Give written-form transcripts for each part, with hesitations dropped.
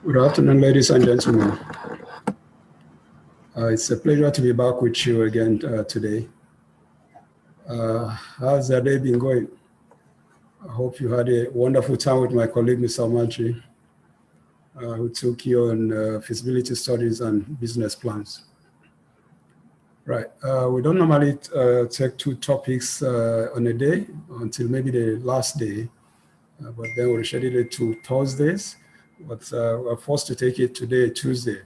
Good afternoon, ladies and gentlemen. It's a pleasure to be back with you again today. How's the day been going? I hope you had a wonderful time with my colleague, Mr. Manchi, who took you on feasibility studies and business plans. Right, we don't normally take two topics on a day until maybe the last day, but then we'll schedule it to Thursdays, but we're forced to take it today, Tuesday.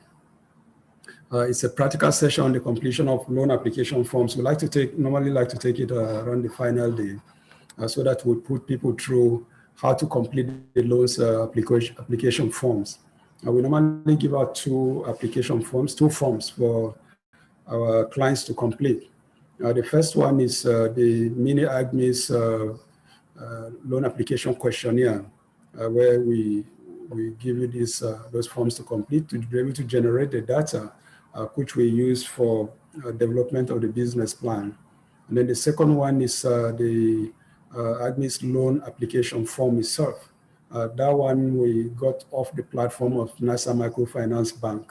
It's a practical session on the completion of loan application forms. We normally like to take it around the final day so that we put people through how to complete the loans application forms. We normally give out two forms for our clients to complete. The first one is the mini AGMIS loan application questionnaire, where we give you those forms to complete to be able to generate the data which we use for development of the business plan. And then the second one is the AGMIS loan application form itself. That one we got off the platform of NASA Microfinance Bank.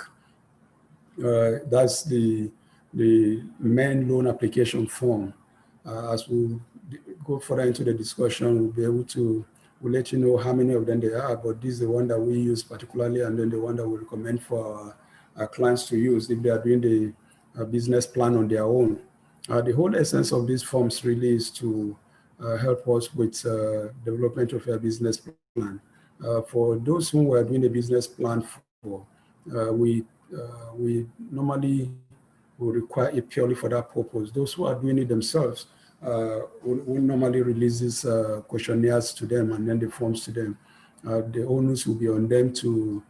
That's the main loan application form. As we go further into the discussion, we'll be able to we'll let you know how many of them there are, but this is the one that we use particularly, and then the one that we recommend for our clients to use if they are doing the business plan on their own. The whole essence of these forms really is to help us with development of a business plan. For those who we are doing a business plan for, we normally will require it purely for that purpose. Those who are doing it themselves, we normally release these questionnaires to them and then the forms to them. The onus will be on them to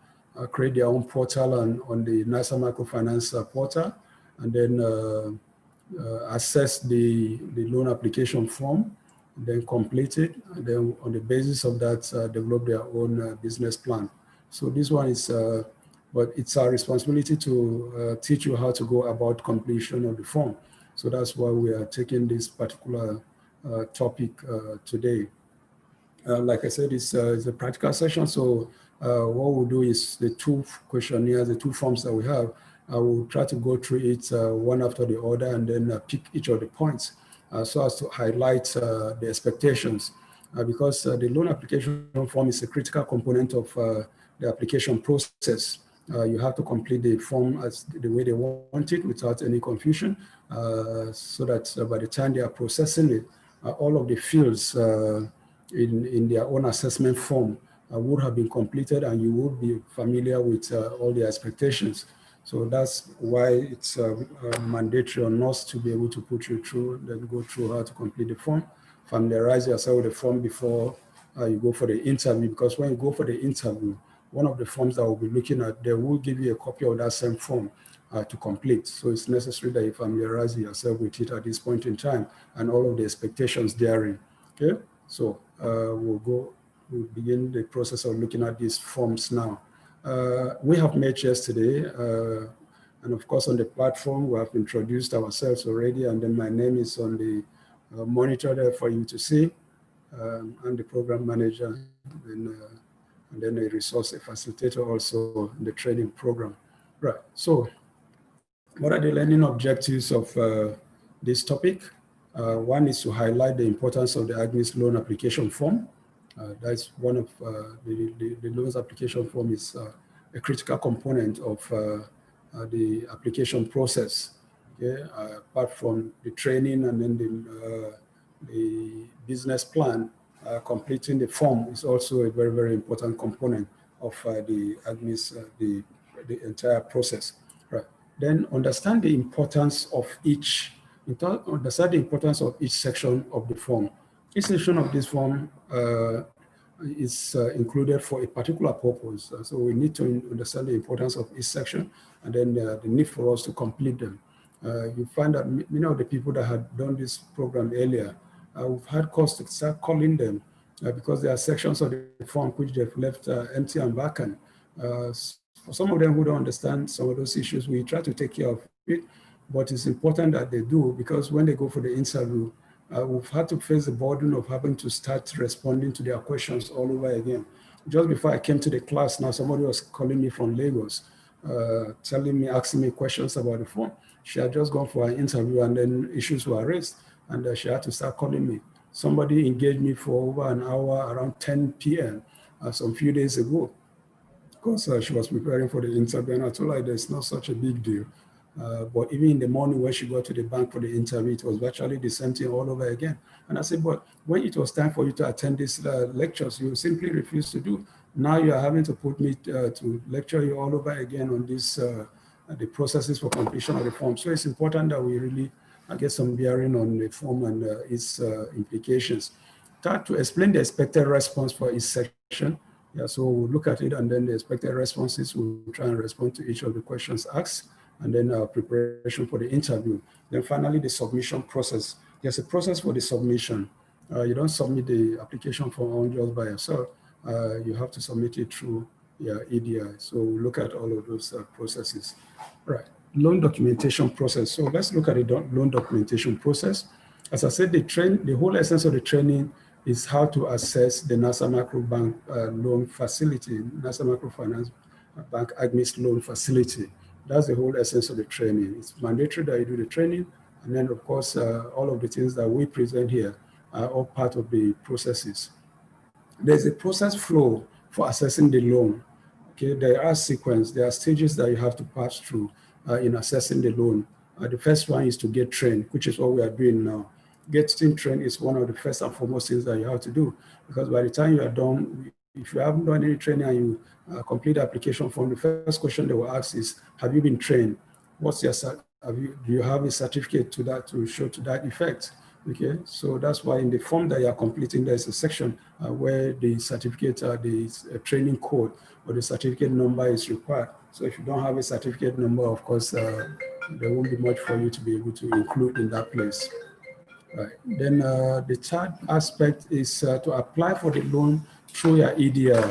create their own portal on the NASA Microfinance portal, and then assess the loan application form, then complete it, and then on the basis of that, develop their own business plan. So this one is, but it's our responsibility to teach you how to go about completion of the form. So that's why we are taking this particular topic today. Like I said, it's a practical session. So what we'll do is the two questionnaires, the two forms that we have, I will try to go through it one after the other and then pick each of the points so as to highlight the expectations. Because the loan application form is a critical component of the application process. You have to complete the form as the way they want it without any confusion, so that by the time they are processing it, all of the fields in their own assessment form would have been completed, and you would be familiar with all the expectations. So that's why it's mandatory on us to be able to put you through, then go through how to complete the form, familiarize yourself with the form before you go for the interview. Because when you go for the interview, one of the forms that we'll be looking at, they will give you a copy of that same form to complete. So it's necessary that you familiarize yourself with it at this point in time and all of the expectations therein. Okay, so we'll begin the process of looking at these forms now. We have met yesterday, and of course on the platform we have introduced ourselves already, and then my name is on the monitor there for you to see. I'm the program manager, and then a resource, a facilitator also in the training program. Right, so what are the learning objectives of this topic? One is to highlight the importance of the AGMIS loan application form. That's one of the loans application form is a critical component of the application process. Okay? Apart from the training and then the business plan, completing the form is also a very, very important component of the AGMIS, the entire process. Right. Then understand the importance of each section of the form. Each section of this form is included for a particular purpose. So we need to understand the importance of each section, and then the need for us to complete them. You find that many of the people that had done this program earlier, we've had cause to start calling them because there are sections of the form which they've left empty and vacant. For some of them who don't understand some of those issues, we try to take care of it, but it's important that they do, because when they go for the interview, we've had to face the burden of having to start responding to their questions all over again. Just before I came to the class now, somebody was calling me from Lagos, asking me questions about the form. She had just gone for an interview and then issues were raised and she had to start calling me. Somebody engaged me for over an hour around 10 p.m. Some few days ago, because she was preparing for the interview, and I told her there's not such a big deal. But even in the morning when she got to the bank for the interview, it was virtually the same thing all over again. And I said, but when it was time for you to attend these lectures, you simply refused to do. Now you are having to put me to lecture you all over again on this, the processes for completion of the form. So it's important that we really get some bearing on the form and its implications. Start to explain the expected response for each section. Yeah, so we'll look at it and then the expected responses, we'll try and respond to each of the questions asked, and then our preparation for the interview. Then finally, the submission process. There's a process for the submission. You don't submit the application form just by yourself. You have to submit it through your EDI. So we'll look at all of those processes. Right, loan documentation process. So let's look at the loan documentation process. As I said, the whole essence of the training is how to assess the NASA Macro Bank loan facility, NASA Microfinance Bank AGMIS loan facility. That's the whole essence of the training. It's mandatory that you do the training, and then of course, all of the things that we present here are all part of the processes. There's a process flow for assessing the loan. Okay, there are stages that you have to pass through in assessing the loan. The first one is to get trained, which is what we are doing now. Getting trained is one of the first and foremost things that you have to do, because by the time you are done, if you haven't done any training and you complete the application form, the first question they will ask is, have you been trained? What's your, do you have a certificate to that, to show to that effect? Okay, so that's why in the form that you are completing, there's a section where the certificate, the training code or the certificate number is required. So if you don't have a certificate number, of course, there won't be much for you to be able to include in that place. Right. Then the third aspect is to apply for the loan through your EDI.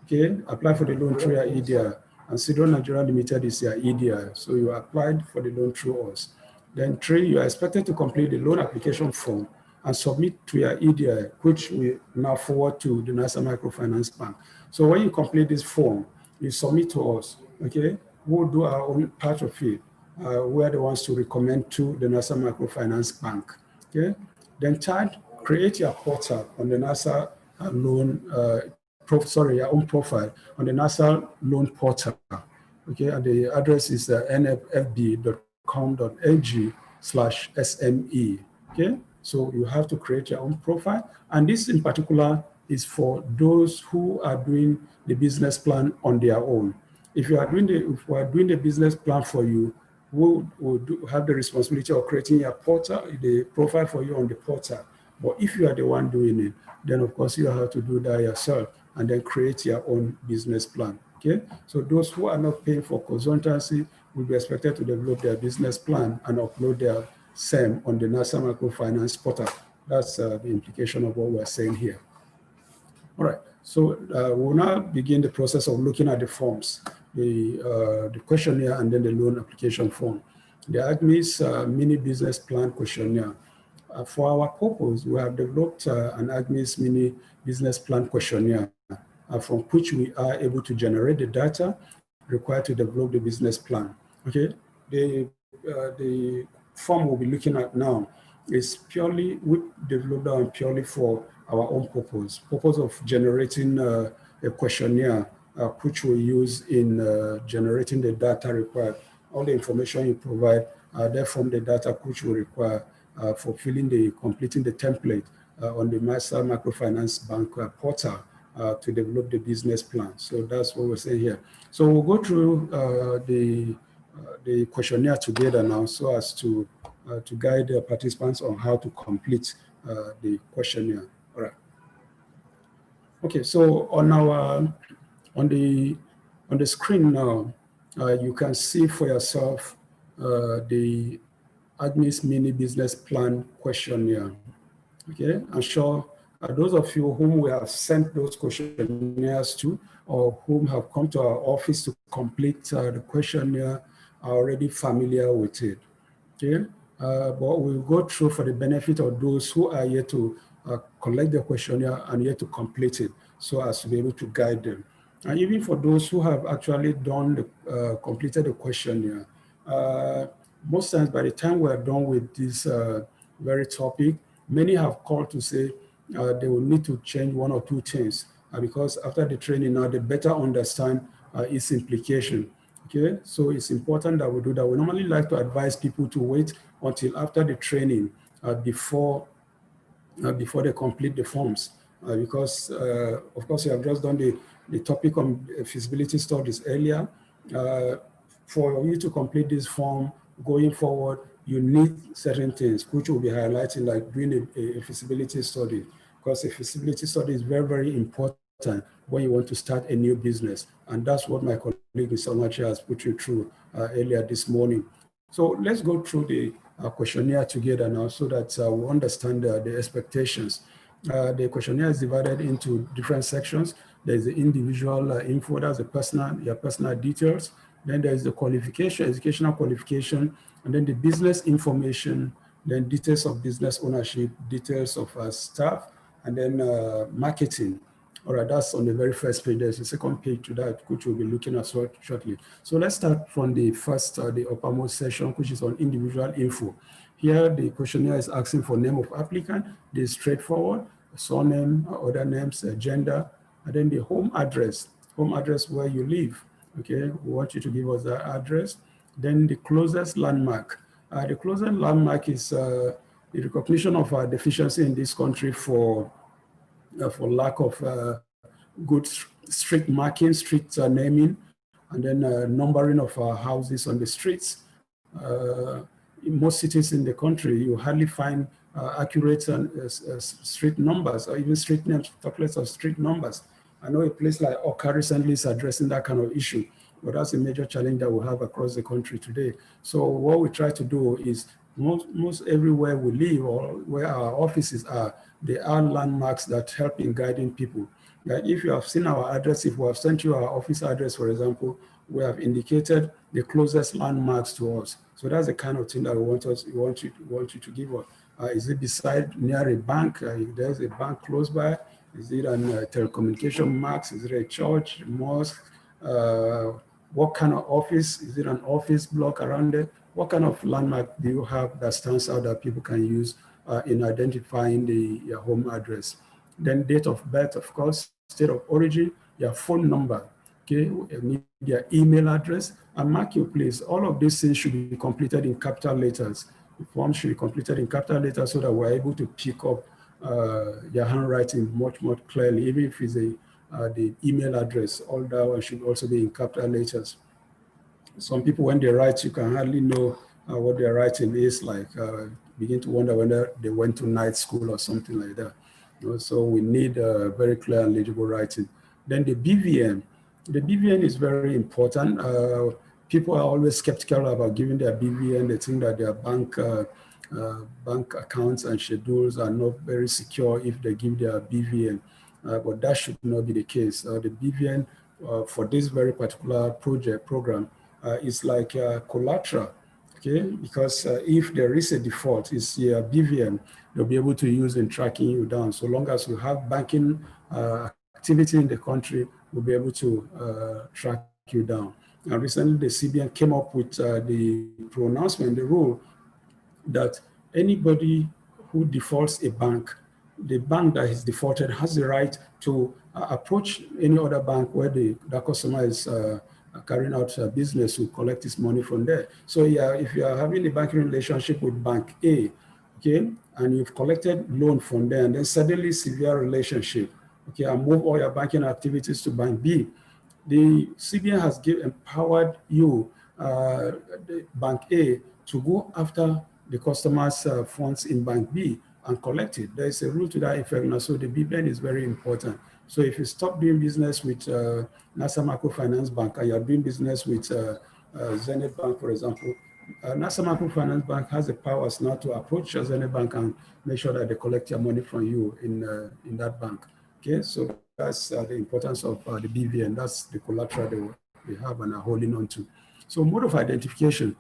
Okay, apply for the loan through your EDI. And Sidon Nigeria Limited is your EDI. So you applied for the loan through us. Then 3, you are expected to complete the loan application form and submit to your EDI, which we now forward to the NASA Microfinance Bank. So when you complete this form, you submit to us. Okay, we'll do our own part of it. We're the ones to recommend to the NASA Microfinance Bank. Okay. Then 3rd, create your portal on the NASA loan, your own profile on the NASA loan portal. Okay, and the address is nfb.com.ag/SME. Okay, so you have to create your own profile, and this in particular is for those who are doing the business plan on their own. If we are doing the business plan for you, we'll have the responsibility of creating a portal, the profile for you on the portal. But if you are the one doing it, then of course you have to do that yourself and then create your own business plan. Okay, so those who are not paying for consultancy will be expected to develop their business plan and upload their SEM on the NASA Microfinance portal. That's the implication of what we're saying here. All right, so we'll now begin the process of looking at the forms, the questionnaire and then the loan application form. The AGMIS mini business plan questionnaire. For our purpose, we have developed an AGMIS mini business plan questionnaire from which we are able to generate the data required to develop the business plan. Okay, the form we'll be looking at now is purely, we developed that purely for our own purpose of generating a questionnaire, which we use in generating the data required. All the information you provide there from the data which we require for completing the template on the NASA Microfinance Bank portal to develop the business plan. So that's what we're saying here. So we'll go through the questionnaire together now, so as to guide the participants on how to complete the questionnaire. All right. Okay. So on the screen now, you can see for yourself the AGMIS mini business plan questionnaire. Okay. I'm sure those of you whom we have sent those questionnaires to, or whom have come to our office to complete the questionnaire, are already familiar with it. Okay. But we'll go through for the benefit of those who are yet to collect the questionnaire and yet to complete it. so as to be able to guide them. And even for those who have actually done completed the questionnaire, most times by the time we're done with this very topic, many have called to say they will need to change one or two things because after the training now, they better understand its implication. Okay, so it's important that we do that. We normally like to advise people to wait until after the training before they complete the forms, because of course you have just done the topic on feasibility studies earlier. For you to complete this form going forward, you need certain things which will be highlighting, like doing a feasibility study, because a feasibility study is very, very important when you want to start a new business. And that's what my colleague Mr. Machi has put you through earlier this morning. So let's go through the questionnaire together now so that we understand the expectations. The questionnaire is divided into different sections. There's the individual info, that's your personal details. Then there's the qualification, educational qualification, and then the business information, then details of business ownership, details of staff, and then marketing. All right, that's on the very first page. There's a second page to that, which we'll be looking at shortly. So let's start from the first, the uppermost section, which is on individual info. Here, the questionnaire is asking for name of applicant. This is straightforward, surname, other names, gender, and then the home address where you live. Okay, we want you to give us that address. Then the closest landmark. The closest landmark is the recognition of our deficiency in this country for lack of good street marking, street naming, and then numbering of our houses on the streets. In most cities in the country, you hardly find accurate street numbers or even street names, talk less of street numbers. I know a place like Oka recently is addressing that kind of issue, but that's a major challenge that we have across the country today. So what we try to do is most everywhere we live or where our offices are, there are landmarks that help in guiding people. Like if you have seen our address, if we have sent you our office address, for example, we have indicated the closest landmarks to us. So that's the kind of thing that we want you to give us. Is it beside near a bank? If there's a bank close by, is it on telecommunication marks? Is it a church, mosque? What kind of office? Is it an office block around it? What kind of landmark do you have that stands out that people can use in identifying your home address? Then date of birth, of course, state of origin, your phone number, okay, your email address, and mark your place. All of these things should be completed in capital letters. The form should be completed in capital letters so that we're able to pick up your handwriting much more clearly, even if it's the email address. All that one should also be in capital letters. Some people, when they write, you can hardly know what their writing is like. Begin to wonder whether they went to night school or something like that. So we need very clear and legible writing. Then the BVN. The BVN is very important. People are always skeptical about giving their BVN. They think that their bank accounts and schedules are not very secure if they give their BVN. But that should not be the case. The BVN for this very particular program is like collateral. Okay, because if there is a default, it's your BVN they'll be able to use in tracking you down. So long as you have banking activity in the country, we'll be able to track you down. And recently, the CBN came up with the pronouncement, the rule that anybody who defaults a bank, the bank that is defaulted has the right to approach any other bank where the customer is carrying out business to collect his money from there. So yeah, if you are having a banking relationship with Bank A, okay, and you've collected loan from there, and then suddenly severe relationship, okay, and move all your banking activities to Bank B, the CBN has empowered you, the Bank A, to go after the customer's funds in Bank B and collect it. There is a rule to that effect now, so the BVN is very important. So if you stop doing business with NASA Microfinance Bank and you're doing business with Zenith Bank, for example, NASA Microfinance Bank has the powers now to approach Zenith Bank and make sure that they collect your money from you in that bank. Okay, so that's the importance of the BVN. That's the collateral that we have and are holding on to. So mode of identification.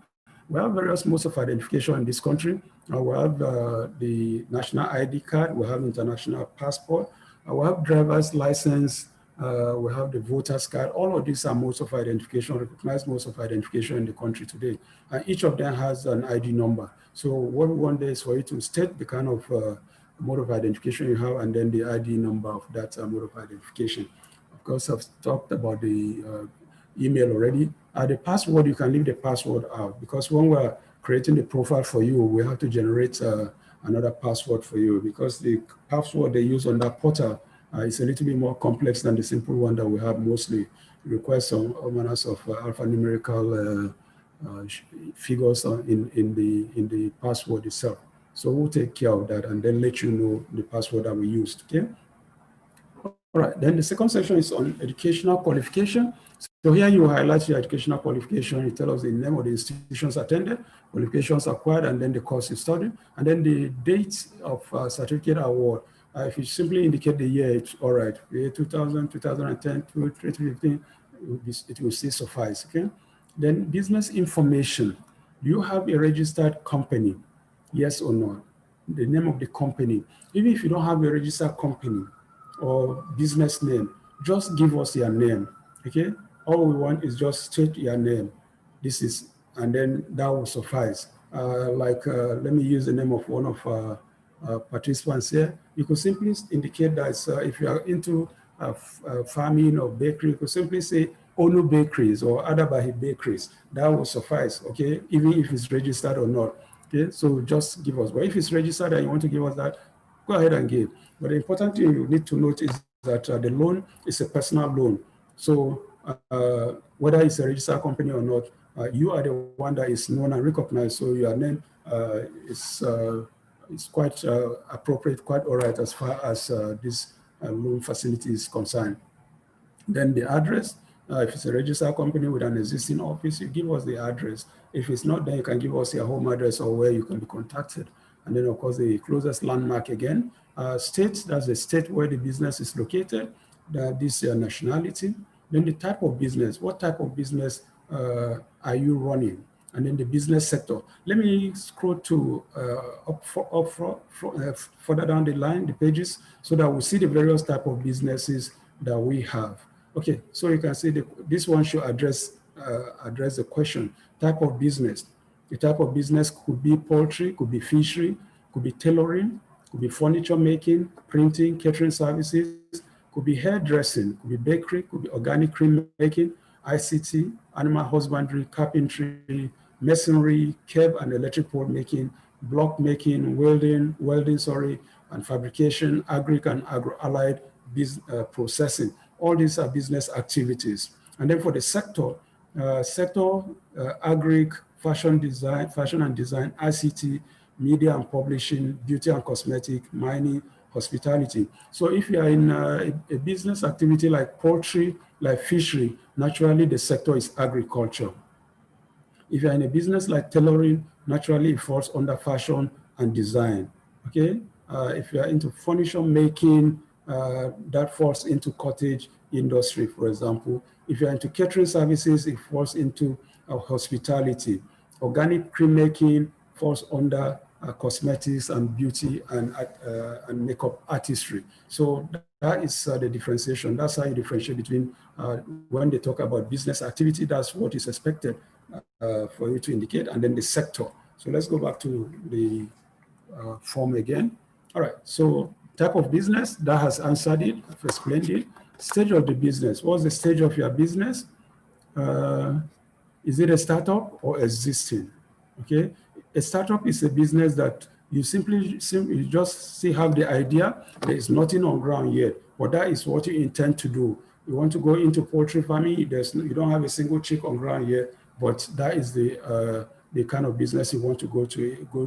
We have various modes of identification in this country. We have the national ID card, we have international passport, We have driver's license, we have the voter's card. All of these are modes of identification, recognized modes of identification in the country today. And each of them has an ID number. So what we want there is for you to state the kind of mode of identification you have and then the ID number of that mode of identification. Of course, I've talked about the email already. The password, you can leave the password out because when we're creating the profile for you, we have to generate another password for you because the password they use on that portal is a little bit more complex than the simple one that we have mostly. It requires some manners of alphanumerical figures in the password itself. So we'll take care of that and then let you know the password that we used, okay? All right, then the second section is on educational qualification. So here you highlight your educational qualification. You tell us the name of the institutions attended, qualifications acquired, and then the course you studied, and then the date of certificate award. If you simply indicate the year, it's all right. Year 2000, 2010, 2015, it will still suffice, okay? Then business information. Do you have a registered company? Yes or no? The name of the company. Even if you don't have a registered company or business name, just give us your name, okay? All we want is just state your name. This is, and then that will suffice. Let me use the name of one of participants here. You could simply indicate that if you are into farming or bakery, you could simply say Onu Bakeries or Adabahi Bakeries. That will suffice, okay? Even if it's registered or not, okay? So just give us, but if it's registered and you want to give us that, go ahead and give. But the important thing you need to note is that the loan is a personal loan. So whether it's a registered company or not, you are the one that is known and recognized. So your name is quite appropriate, quite all right as far as this loan facility is concerned. Then the address, if it's a registered company with an existing office, you give us the address. If it's not, then you can give us your home address or where you can be contacted. And then of course the closest landmark again, state, that's the state where the business is located, this nationality, then the type of business, what type of business are you running? And then the business sector. Let me scroll to further down the line, the pages, so that we see the various type of businesses that we have. Okay, so you can see this one should address the question, type of business. The type of business could be poultry, could be fishery, could be tailoring, could be furniture making, printing, catering services, could be hairdressing, could be bakery, could be organic cream making, ICT, animal husbandry, carpentry, masonry, curb and electric pole making, block making, welding, and fabrication, agri and agro-allied processing. All these are business activities. And then for the sector, agri, fashion and design, ICT, media and publishing, beauty and cosmetic, mining, hospitality. So if you are in a business activity like poultry, like fishery, naturally the sector is agriculture. If you're in a business like tailoring, naturally it falls under fashion and design, okay? If you're into furniture making, that falls into cottage industry, for example. If you're into catering services, it falls into hospitality. Organic cream making falls under cosmetics and beauty and makeup artistry. So that is the differentiation. That's how you differentiate between when they talk about business activity, that's what is expected for you to indicate, and then the sector. So let's go back to the form again. All right, so type of business, that has answered it, I've explained it. Stage of the business, what's the stage of your business? Is it a startup or existing? Okay, a startup is a business that you simply just have the idea, there is nothing on ground yet, but that is what you intend to do. You want to go into poultry farming, you don't have a single chick on ground yet, but that is the kind of business you want to go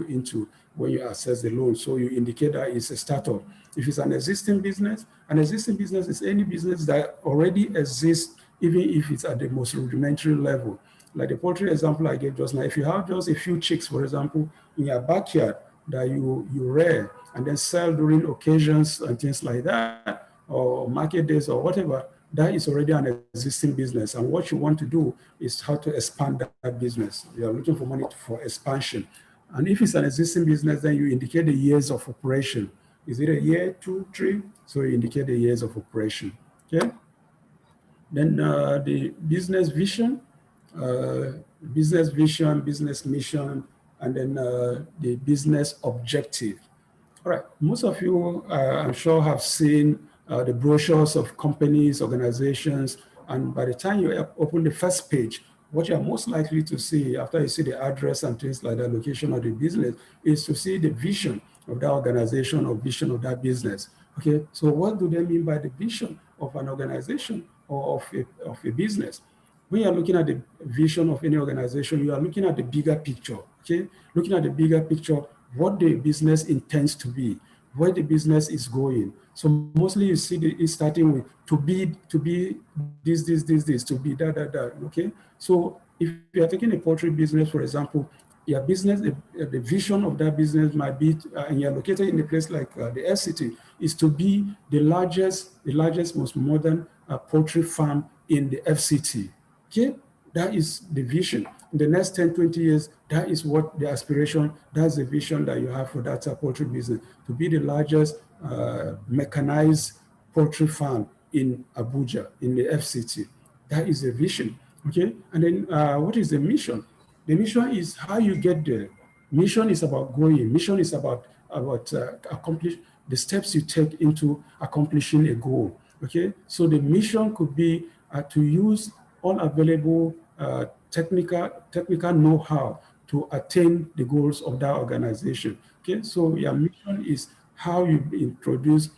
into when you assess the loan. So you indicate that it's a startup. If it's an existing business is any business that already exists, even if it's at the most rudimentary level. Like the poultry example I gave just now, if you have just a few chicks, for example, in your backyard that you rear and then sell during occasions and things like that, or market days or whatever, that is already an existing business. And what you want to do is how to expand that business. You are looking for money for expansion. And if it's an existing business, then you indicate the years of operation. Is it a year, 2, 3? So you indicate the years of operation. Okay. Then the business vision, business mission, and then the business objective. All right, most of you, I'm sure, have seen the brochures of companies, organizations, and by the time you open the first page, what you're most likely to see after you see the address and things like that, location of the business, is to see the vision of that organization or vision of that business. Okay, so what do they mean by the vision of an organization or of a business? When you're looking at the vision of any organization, you are looking at the bigger picture, okay? Looking at the bigger picture, what the business intends to be, where the business is going. So mostly you see it's starting with to be this, to be that, okay? So if you are taking a poultry business, for example, your business, the vision of that business might be, and you're located in a place like the FCT, is to be the largest, most modern poultry farm in the FCT. Okay, that is the vision. In the next 10, 20 years, that is what the aspiration, that's the vision that you have for that poultry business, to be the largest mechanized poultry farm in Abuja, in the FCT. That is the vision, okay? And then what is the mission? The mission is how you get there. Mission is about going. Mission is about accomplish the steps you take into accomplishing a goal, okay? So the mission could be to use all available technical know-how to attain the goals of that organization. Okay, so your mission is how you introduce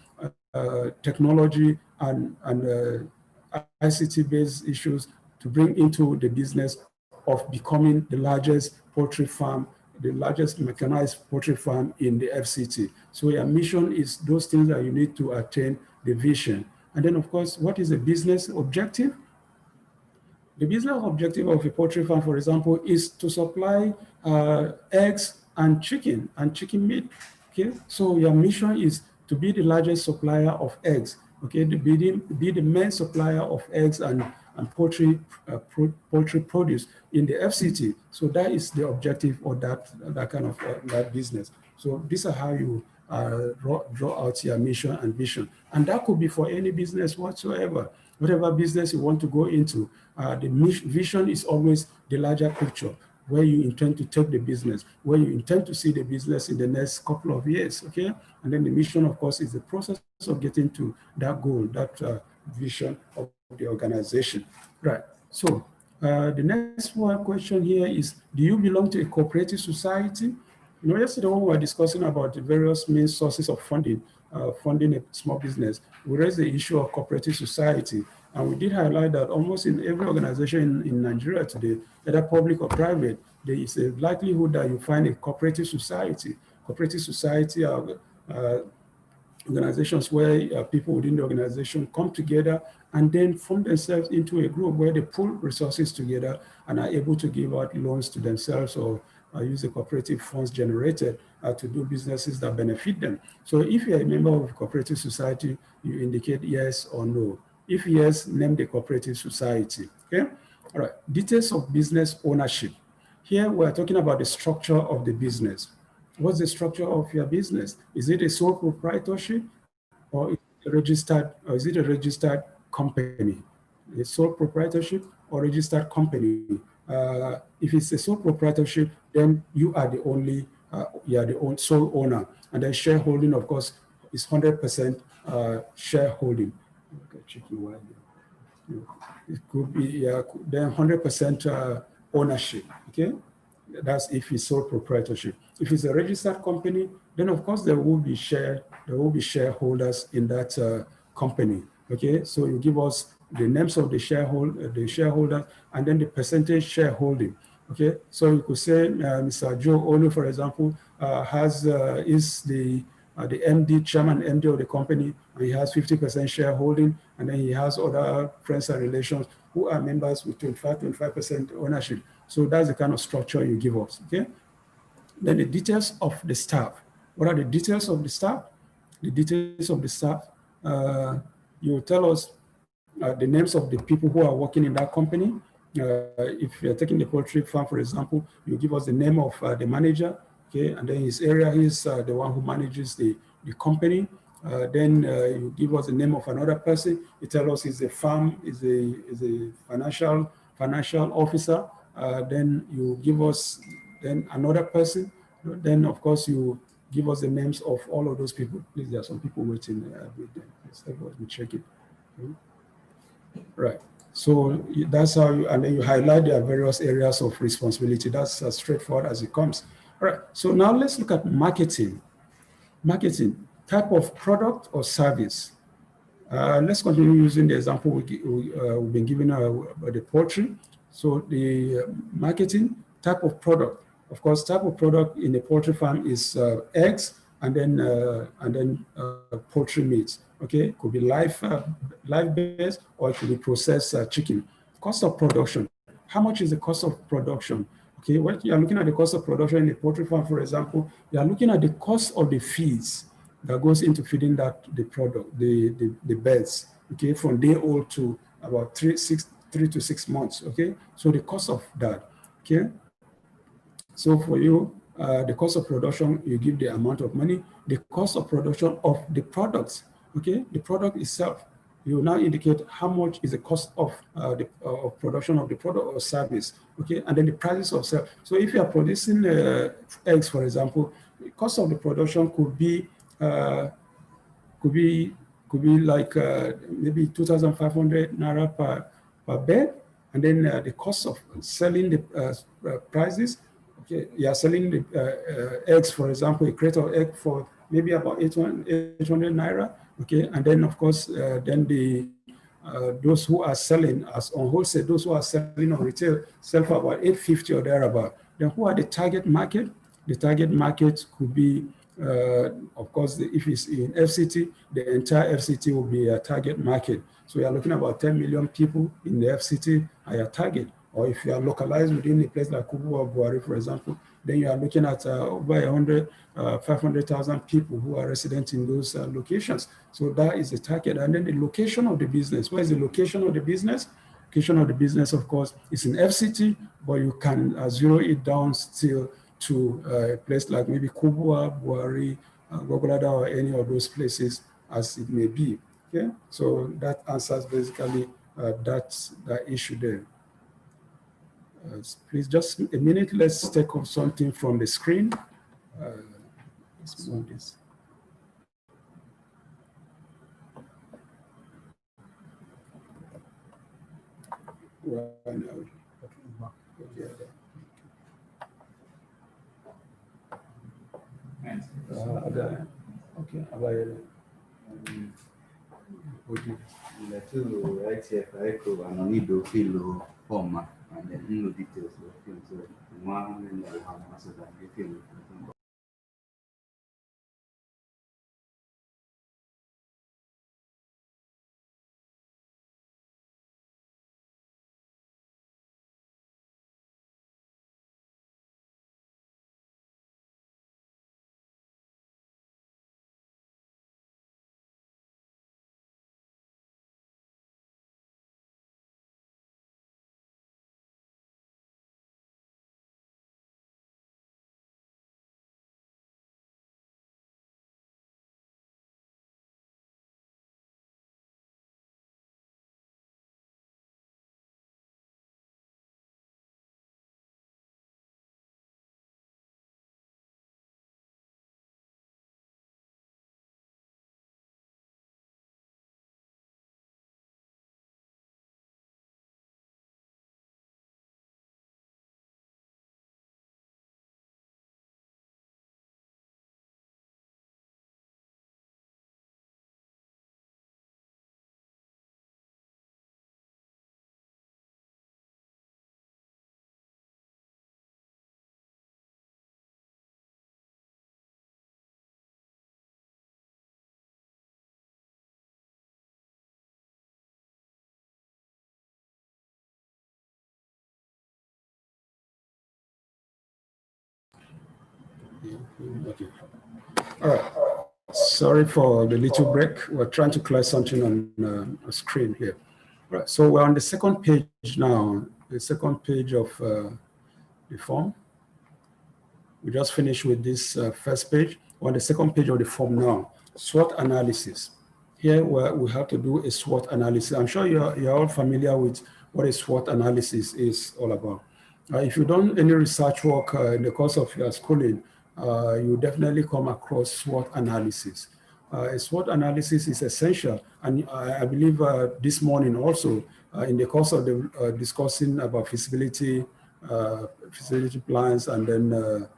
technology and ICT-based issues to bring into the business of becoming the largest poultry farm, the largest mechanized poultry farm in the FCT. So your mission is those things that you need to attain the vision. And then, of course, what is the business objective? The business objective of a poultry farm, for example, is to supply eggs and chicken meat. Okay, so your mission is to be the largest supplier of eggs. Okay, to be the main supplier of eggs and poultry produce in the FCT. So that is the objective of that kind of that business. So these are how you draw out your mission and vision, and that could be for any business whatsoever. Whatever business you want to go into, the vision is always the larger picture, where you intend to take the business, where you intend to see the business in the next couple of years, okay? And then the mission, of course, is the process of getting to that goal, that vision of the organization. Right, so the next one question here is, do you belong to a cooperative society? You know, yesterday when we were discussing about the various main sources of funding a small business, we raised the issue of cooperative society. And we did highlight that almost in every organization in Nigeria today, whether public or private, there is a likelihood that you find a cooperative society. Cooperative society are organizations where people within the organization come together and then form themselves into a group where they pool resources together and are able to give out loans to themselves or use the cooperative funds generated to do businesses that benefit them. So if you're a member of a cooperative society, you indicate yes or no. If yes, name the cooperative society, okay? All right, details of business ownership. Here we're talking about the structure of the business. What's the structure of your business? Is it a sole proprietorship or is it a registered company? A sole proprietorship or registered company? If it's a sole proprietorship, then you are the only, sole owner. And then shareholding, of course, is 100% shareholding. It could be then 100% ownership, okay? That's if it's sole proprietorship. If it's a registered company, then of course there will be shareholders in that company, okay? So you give us the names of the shareholders, and then the percentage shareholding, okay? So you could say Mr. Joe Olu, for example, is the MD, chairman MD of the company, and he has 50% shareholding, and then he has other friends and relations who are members with 25% ownership. So that's the kind of structure you give us, okay? Then the details of the staff. What are the details of the staff? The details of the staff, you tell us the names of the people who are working in that company. If you're taking the poultry farm, for example, you give us the name of the manager, okay? And then his area, he's the one who manages the the company. Then you give us the name of another person. You tell us is a firm, is a financial officer. Then you give us then another person. Then of course you give us the names of all of those people. Please, there are some people waiting with them. Let's check it. Okay. Right. So that's how you, and then you highlight their various areas of responsibility. That's as straightforward as it comes. All right. So now let's look at marketing. Marketing, type of product or service. Let's continue using the example we've been given about the poultry. So the marketing, type of product. Of course, type of product in a poultry farm is eggs and then poultry meat. Okay, could be live based, or it could be processed chicken. Cost of production. How much is the cost of production? Okay, when you are looking at the cost of production in a poultry farm, for example, you are looking at the cost of the feeds that goes into feeding the product, the birds, okay, from day old to about 3 to 6 months, okay? So the cost of that, okay? So for you, the cost of production, you give the amount of money. The cost of production of the products, okay? The product itself, you now indicate how much is the cost of of production of the product or service, okay? And then the prices of sale. So if you are producing eggs, for example, the cost of the production could be like maybe 2,500 naira per bed, and then the cost of selling the prices. Okay, you are selling the eggs, for example, a crate of egg for maybe about 800 naira. Okay, and then of course, then the those who are selling as on wholesale, those who are selling on retail sell for about 850 or thereabout. Then who are the target market? The target market could be, of course, if it's in FCT, the entire FCT will be a target market. So you are looking at about 10 million people in the FCT are your target. Or if you are localized within a place like Kubu or Buhari, for example, then you are looking at over 500,000 people who are resident in those locations. So that is the target. And then the location of the business. Where is the location of the business? Location of the business, of course, is in FCT, but you can zero it down still to a place like maybe Kubwa, Buhari, Gogolada, or any of those places as it may be. Okay, so that answers basically that issue there. Please just a minute. Let's take off something from the screen. Let's move this. Okay, and then no details of film. So one and so that the film. Okay. All right. Sorry for the little break. We're trying to clear something on a screen here. Right. So we're on the second page now, the second page of the form. We just finished with this first page. on the second page of the form now, SWOT analysis. Here we have to do a SWOT analysis. I'm sure you're all familiar with what a SWOT analysis is all about. If you've done any research work in the course of your schooling, you definitely come across SWOT analysis. A SWOT analysis is essential, and I believe this morning also, in the course of the discussing about feasibility plans, and then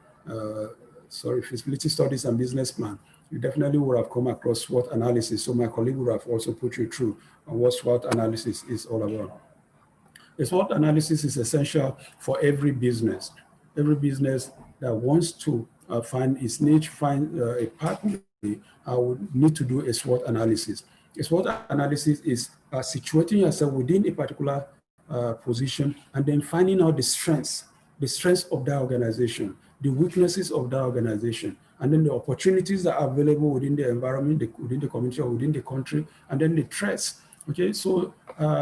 feasibility studies and business plan, you definitely would have come across SWOT analysis. So my colleague would have also put you through on what SWOT analysis is all about. A SWOT analysis is essential for every business. Every business that wants to find its niche, find a partner, would need to do a SWOT analysis. A SWOT analysis is situating yourself within a particular position and then finding out the strengths of that organization, the weaknesses of that organization, and then the opportunities that are available within the environment, within the community, or within the country, and then the threats. Okay, so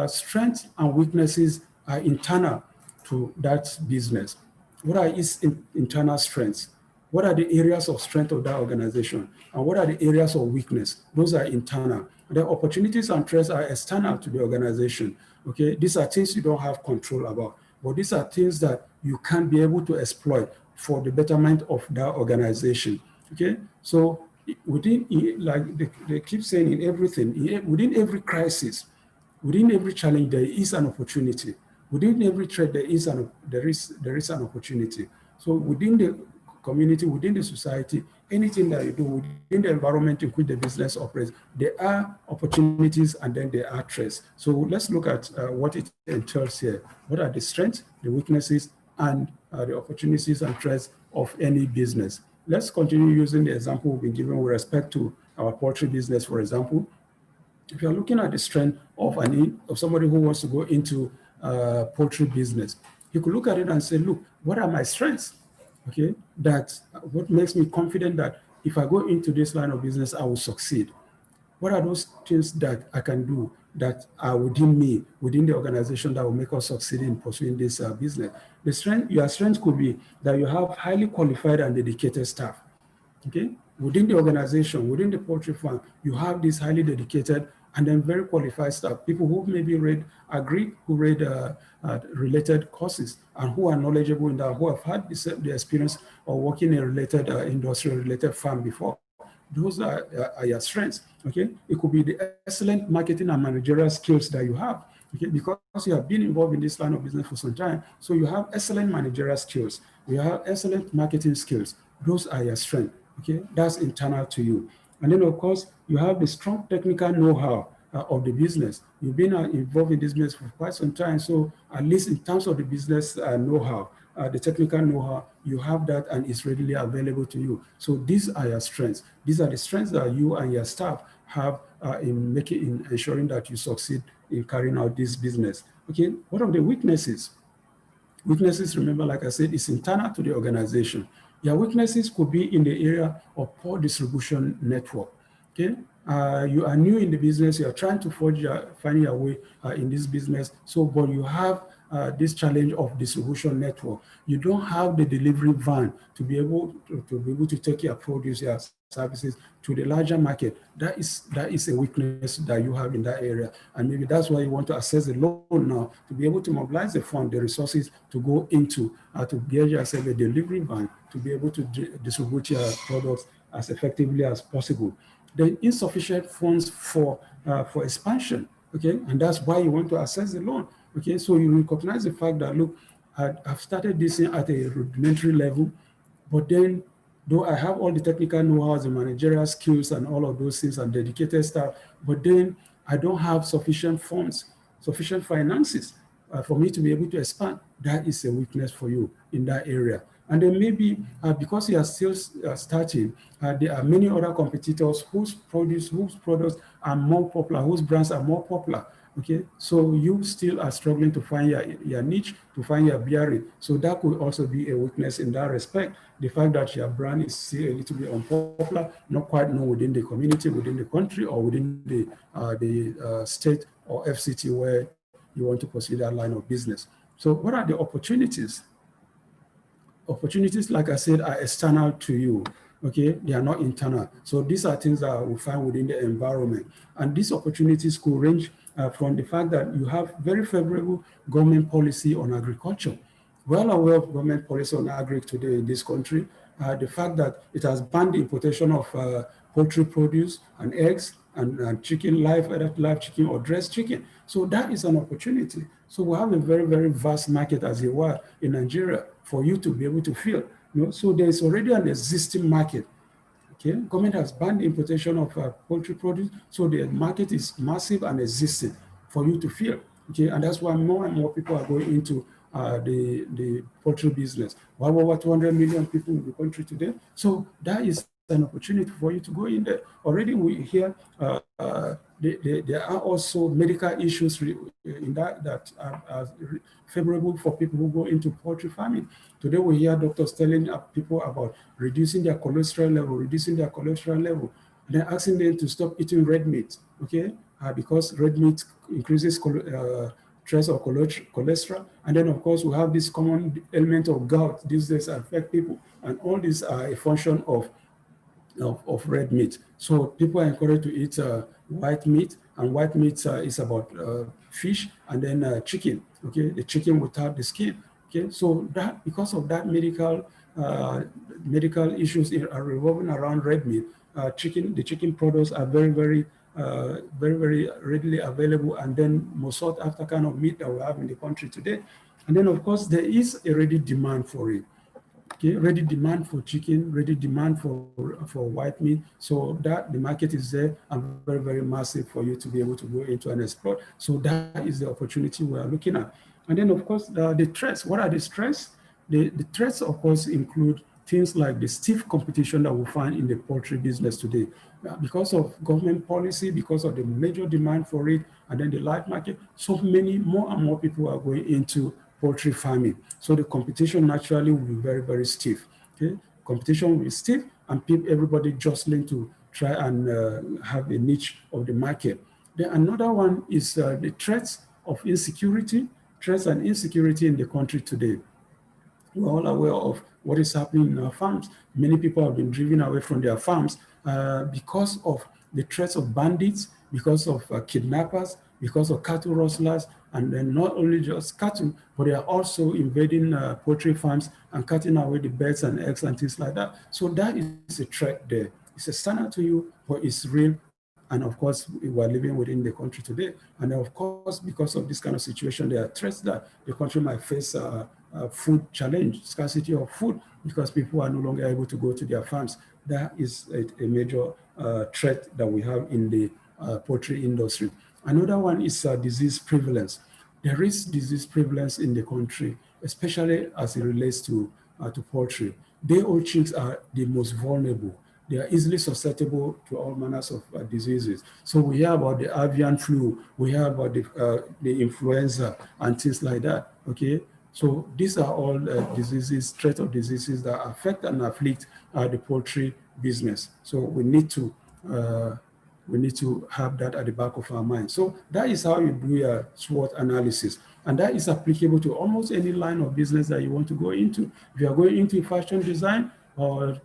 strengths and weaknesses are internal to that business. What are its internal strengths? What are the areas of strength of that organization? And what are the areas of weakness? Those are internal. The opportunities and threats are external to the organization. Okay, these are things you don't have control about, but these are things that you can be able to exploit for the betterment of that organization. Okay, so within, like they keep saying, in everything, within every crisis, within every challenge, there is an opportunity. Within every threat, there is an opportunity. So within the community, within the society, anything that you do, within the environment in which the business operates, there are opportunities and then there are threats. So let's look at what it entails here. What are the strengths, the weaknesses, and the opportunities and threats of any business? Let's continue using the example we've been given with respect to our poultry business, for example. If you're looking at the strength of somebody who wants to go into poultry business, you could look at it and say, look, what are my strengths? Okay, what makes me confident that if I go into this line of business, I will succeed? What are those things that I can do that are within me, within the organization, that will make us succeed in pursuing this business? Your strength could be that you have highly qualified and dedicated staff. Okay, within the organization, within the poultry farm, you have this highly dedicated and then very qualified staff, people who maybe read related courses, and who are knowledgeable in that, who have had the experience of working in a related industry-related farm before. Those are your strengths. Okay, it could be the excellent marketing and managerial skills that you have. Okay, because you have been involved in this line of business for some time, so you have excellent managerial skills, you have excellent marketing skills. Those are your strengths. Okay, that's internal to you. And then, of course, you have the strong technical know-how of the business. You've been involved in this business for quite some time, so at least in terms of the business know-how, the technical know-how, you have that and it's readily available to you. So these are your strengths. These are the strengths that you and your staff have in ensuring that you succeed in carrying out this business. Okay, what are the weaknesses? Weaknesses, remember, like I said, is internal to the organization. Your weaknesses could be in the area of poor distribution network. Okay, you are new in the business, you are trying to find your way in this business. So, but you have this challenge of distribution network. You don't have the delivery van to be able to take your produce, your services to the larger market. That is a weakness that you have in that area, and maybe that's why you want to access the loan now, to be able to mobilize the fund, the resources to go into to get yourself a delivery van to be able to distribute your products as effectively as possible. Then insufficient funds for expansion. Okay, and that's why you want to access the loan. Okay, so you recognize the fact that, look, I've started this at a rudimentary level, but then, though I have all the technical know-how, the managerial skills and all of those things, and dedicated staff, but then I don't have sufficient funds, sufficient finances for me to be able to expand. That is a weakness for you in that area. And then maybe because you are still starting, there are many other competitors whose products are more popular, whose brands are more popular. Okay, so you still are struggling to find your niche, to find your bearing. So that could also be a weakness in that respect. The fact that your brand is still a little bit unpopular, not quite known within the community, within the country, or within the state or FCT where you want to pursue that line of business. So what are the opportunities? Opportunities, like I said, are external to you. okay, they are not internal. So these are things that we find within the environment. And these opportunities could range from the fact that you have very favorable government policy on agriculture. Well aware of government policy on agri today in this country, the fact that it has banned the importation of poultry produce and eggs and chicken, either live chicken or dressed chicken. So that is an opportunity. So we have a very, very vast market, as it were, in Nigeria for you to be able to fill. You know, so there is already an existing market. Okay, government has banned the importation of poultry produce, so the market is massive and existing for you to fill. Okay, and that's why more and more people are going into the poultry business. We have over 200 million people in the country today, so that is an opportunity for you to go in there. Already we hear there are also medical issues in that are favorable for people who go into poultry farming. Today we hear doctors telling people about reducing their cholesterol level, and then asking them to stop eating red meat, okay? Because red meat increases stress or cholesterol. And then of course we have this common element of gout these days affect people, and all these are a function of red meat. So people are encouraged to eat white meat, and white meat is about fish and then chicken, okay? The chicken without the skin, okay? So that, because of that medical issues are revolving around red meat, the chicken products are very, very readily available, and then most sought after kind of meat that we have in the country today. And then of course there is a ready demand for it. Okay, ready demand for chicken, ready demand for white meat, so that the market is there and very, very massive for you to be able to go into and explore. So that is the opportunity we are looking at. And then of course the threats. What are the threats? The threats of course include things like the stiff competition that we find in the poultry business today. Because of government policy, because of the major demand for it, and then the live market, so many more and more people are going into poultry farming. So the competition naturally will be very, very stiff. Okay, competition will be stiff, and everybody jostling to try and have a niche of the market. Then another one is the threats of insecurity, threats and insecurity in the country today. We're all aware of what is happening in our farms. Many people have been driven away from their farms because of the threats of bandits, because of kidnappers, because of cattle rustlers, and then not only just cattle, but they are also invading poultry farms and cutting away the birds and eggs and things like that. So that is a threat there. It's a standard to you, but it's real. And of course, we're living within the country today. And of course, because of this kind of situation, there are threats that the country might face food challenge, scarcity of food, because people are no longer able to go to their farms. That is a major threat that we have in the poultry industry. Another one is disease prevalence. There is disease prevalence in the country, especially as it relates to poultry. Day-old chicks are the most vulnerable. They are easily susceptible to all manners of diseases. So we hear about the avian flu, we hear about the influenza and things like that, okay? So these are all diseases, threat of diseases that affect and afflict the poultry business. So we need to have that at the back of our mind. So that is how you do your SWOT analysis. And that is applicable to almost any line of business that you want to go into. If you are going into fashion design or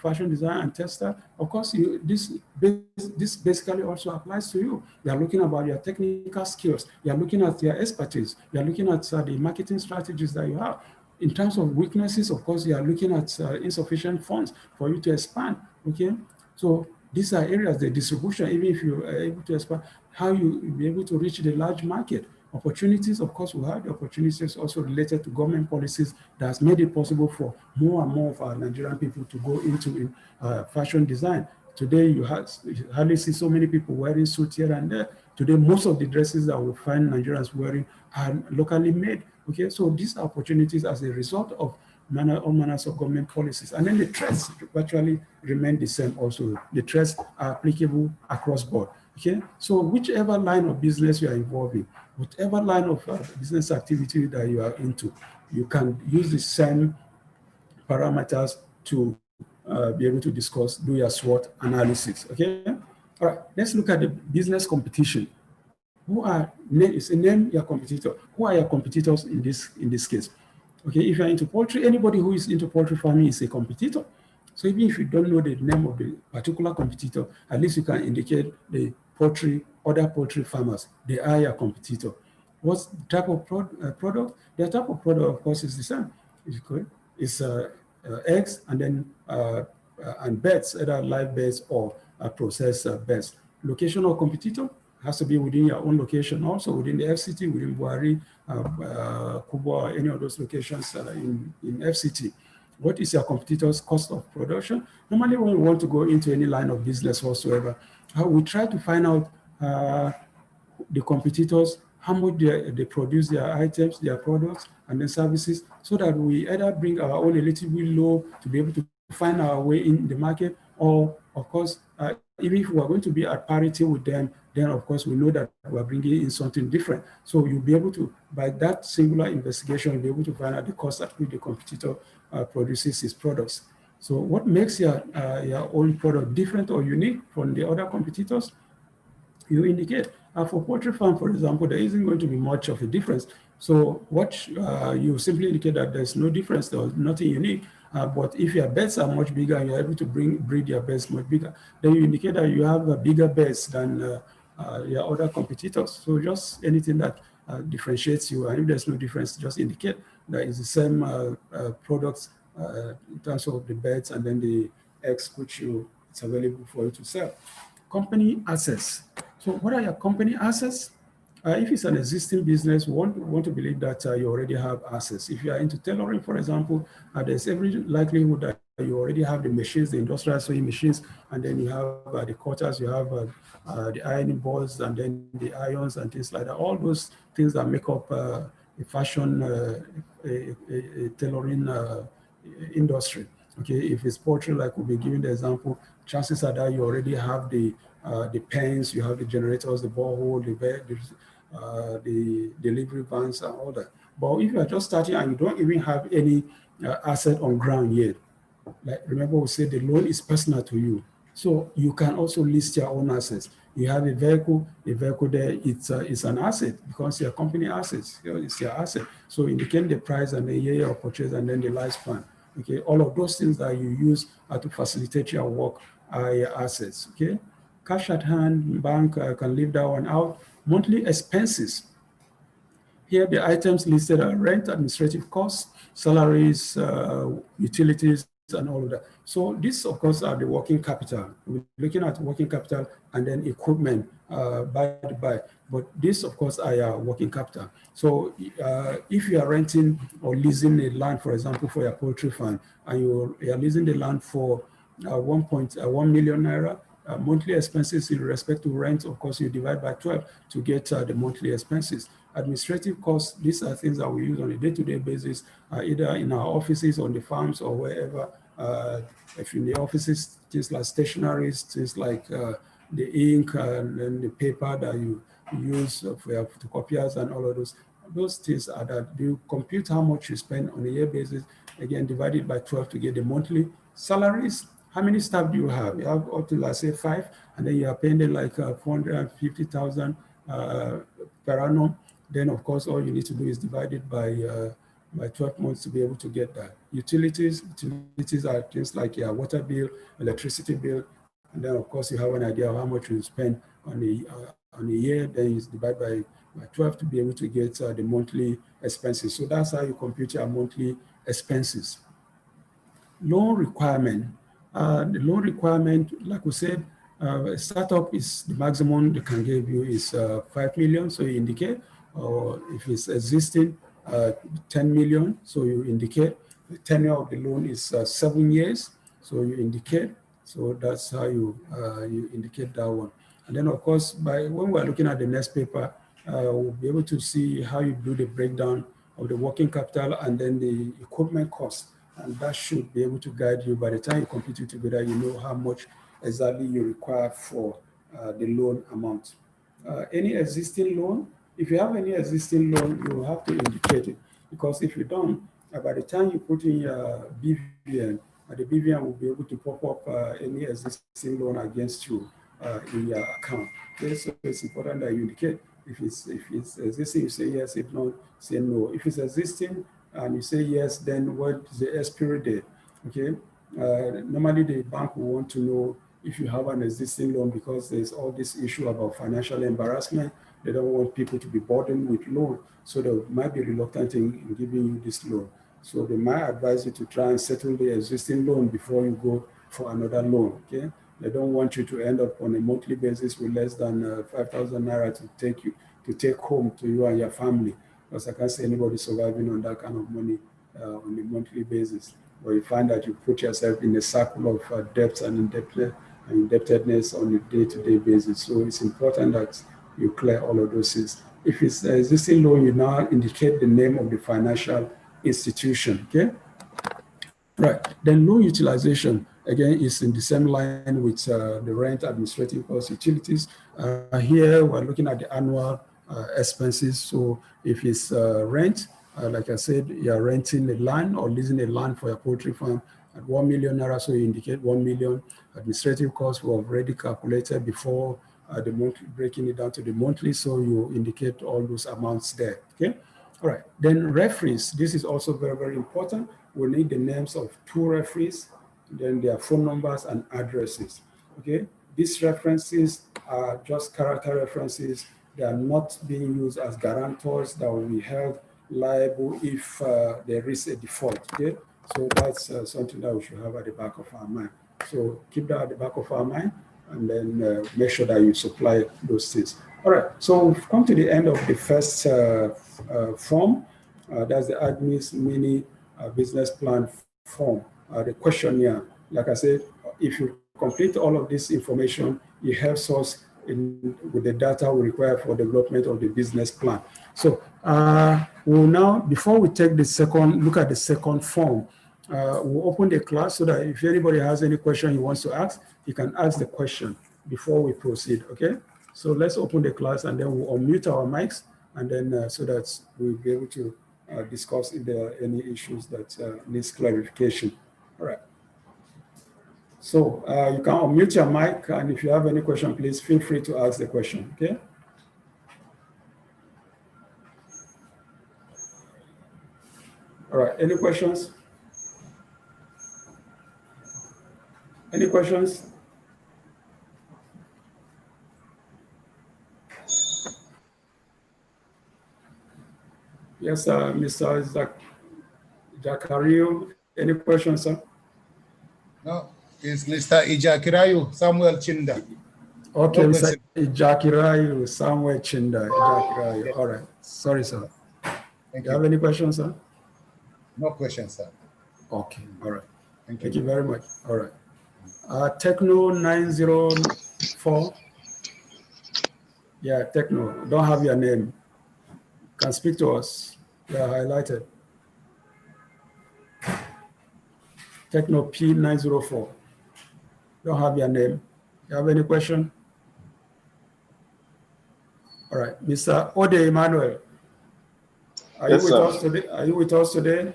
fashion design and textile, of course, this basically also applies to you. You are looking about your technical skills. You are looking at your expertise. You are looking at the marketing strategies that you have. In terms of weaknesses, of course, you are looking at insufficient funds for you to expand, okay? So these are areas, the distribution, even if you are able to expand, how you will be able to reach the large market. Opportunities, of course, we have the opportunities also related to government policies that has made it possible for more and more of our Nigerian people to go into fashion design. Today, you hardly see so many people wearing suits here and there. Today, most of the dresses that we find Nigerians wearing are locally made. Okay, so these are opportunities as a result of all manners of government policies. And then the threats virtually remain the same also. The threats are applicable across board. Okay, so whichever line of business you are involved in, whatever line of business activity that you are into, you can use the same parameters to be able to do your SWOT analysis. Okay, all right, let's look at the business competition. Name your competitor. Who are your competitors in this case? Okay, if you're into poultry, anybody who is into poultry farming is a competitor. So even if you don't know the name of the particular competitor, at least you can indicate the other poultry farmers. They are your competitor. What's the type of product? The type of product, of course, is the same. It's eggs and then and beds, either live beds or processed beds. Location of competitor has to be within your own location, also within the FCT, within Buhari, Kubwa, any of those locations in FCT. What is your competitor's cost of production? Normally, when we want to go into any line of business whatsoever, we try to find out the competitors, how much they produce their items, their products, and then services, so that we either bring our own a little bit low to be able to find our way in the market, or of course, even if we are going to be at parity with them, then of course we know that we are bringing in something different. So you'll be able to, by that singular investigation, you'll be able to find out the cost at which the competitor produces his products. So what makes your own product different or unique from the other competitors? You indicate. For poultry farm, for example, there isn't going to be much of a difference. So what you simply indicate that there's no difference, there's nothing unique. But if your beds are much bigger and you're able to breed your beds much bigger, then you indicate that you have bigger beds than your other competitors. So just anything that differentiates you, and if there's no difference, just indicate that it's the same products in terms of the beds and then the eggs which it's available for you to sell. Company assets. So what are your company assets? If it's an existing business, we want to believe that you already have assets. If you are into tailoring, for example, there's every likelihood that you already have the machines, the industrial sewing machines, and then you have the cutters, you have the ironing boards, and then the irons and things like that. All those things that make up a fashion, a tailoring industry. Okay, if it's poultry, like we'll be giving the example, chances are that you already have the pens, you have the generators, the borehole, the delivery vans, and all that. But if you are just starting and you don't even have any asset on ground yet, like remember we said the loan is personal to you, so you can also list your own assets. You have a vehicle there, it's an asset because your company assets, it's your asset. So indicate the price and the year of purchase and then the lifespan. Okay, all of those things that you use to facilitate your work are your assets. Okay, cash at hand, bank can leave that one out. Monthly expenses. Here the items listed are rent, administrative costs, salaries, utilities, and all of that. So this, of course, are the working capital. We're looking at working capital and then equipment by the by. But this, of course, are your working capital. So if you are renting or leasing a land, for example, for your poultry farm, and you are leasing the land for 1 million naira, monthly expenses in respect to rent, of course, you divide by 12 to get the monthly expenses. Administrative costs, these are things that we use on a day-to-day basis, either in our offices, on the farms, or wherever. If in the offices, things like stationaries, things like the ink and the paper that you use for your photocopiers and all of those things are that you compute how much you spend on a year basis, again, divided by 12 to get the monthly salaries. How many staff do you have? You have up to, let's say, 5, and then you are paying them like 450,000 per annum. Then, of course, all you need to do is divide it by 12 months to be able to get that. Utilities are things like your water bill, electricity bill, and then, of course, you have an idea of how much you spend on a year. Then you divide by 12 to be able to get the monthly expenses. So that's how you compute your monthly expenses. Loan requirement. The loan requirement, like we said, startup is the maximum they can give you is 5 million. So you indicate, or if it's existing, 10 million. So you indicate. The tenure of the loan is 7 years. So you indicate. So that's how you indicate that one. And then, of course, when we're looking at the next paper, we'll be able to see how you do the breakdown of the working capital and then the equipment cost. And that should be able to guide you. By the time you compute it together, you know how much exactly you require for the loan amount. Any existing loan, if you have any existing loan, you have to indicate it. Because if you don't, by the time you put in your BVN, the BVN will be able to pop up any existing loan against you in your account. Okay, so it's important that you indicate. If it's existing, you say yes. If not, say no. If it's existing and you say yes, then what is the expiry date? Okay, Normally the bank will want to know if you have an existing loan, because there's all this issue about financial embarrassment. They don't want people to be burdened with loan, so they might be reluctant in giving you this loan. So they might advise you to try and settle the existing loan before you go for another loan, okay? They don't want you to end up on a monthly basis with less than 5,000 naira to take home to you and your family, because I can't see anybody surviving on that kind of money on a monthly basis. Or you find that you put yourself in a circle of debts and indebtedness on a day-to-day basis. So it's important that you clear all of those things. If it's an existing loan, you now indicate the name of the financial institution, okay? Right, then loan utilization, again, is in the same line with the rent, administrative costs, utilities. Here, we're looking at the annual expenses. So if it's rent, like I said, you're renting a land or leasing a land for your poultry farm at 1 million naira, so you indicate 1 million. Administrative costs were already calculated before the monthly, breaking it down to the monthly, so you indicate all those amounts there, okay? All right, then referees, this is also very, very important. We need the names of 2 referees, then their phone numbers and addresses, okay? These references are just character references. They are not being used as guarantors that will be held liable if there is a default, okay? So that's something that we should have at the back of our mind. So keep that at the back of our mind, and then make sure that you supply those things. All right, so we've come to the end of the first form. That's the admin's mini business plan form, the questionnaire. Like I said, if you complete all of this information, it helps us with the data we require for development of the business plan. So we'll now, before we take the second, look at the second form, we'll open the class so that if anybody has any question he wants to ask, he can ask the question before we proceed, okay? So let's open the class, and then we'll unmute our mics, and then so that we'll be able to discuss if there are any issues that needs clarification. All right. So you can unmute your mic, and if you have any question, please feel free to ask the question, okay? All right, any questions? Any questions? Yes, Mr. Jakario, any questions, sir? No, it's Mr. Ijakirayu Samuel Chinda. Okay, No Mr. Ijakirayu Samuel Chinda. Ijakirayu. Yes. All right. Sorry, sir. Thank You have any questions, sir? No questions, sir. Okay. All right. Thank you very much. All right. Techno 904. Yeah, Techno. Don't have your name. Can speak to us. Yeah, highlighted. Techno P904. Don't have your name. You have any question? All right, Mr. Ode Emmanuel. Are you with us today? Are you with us today?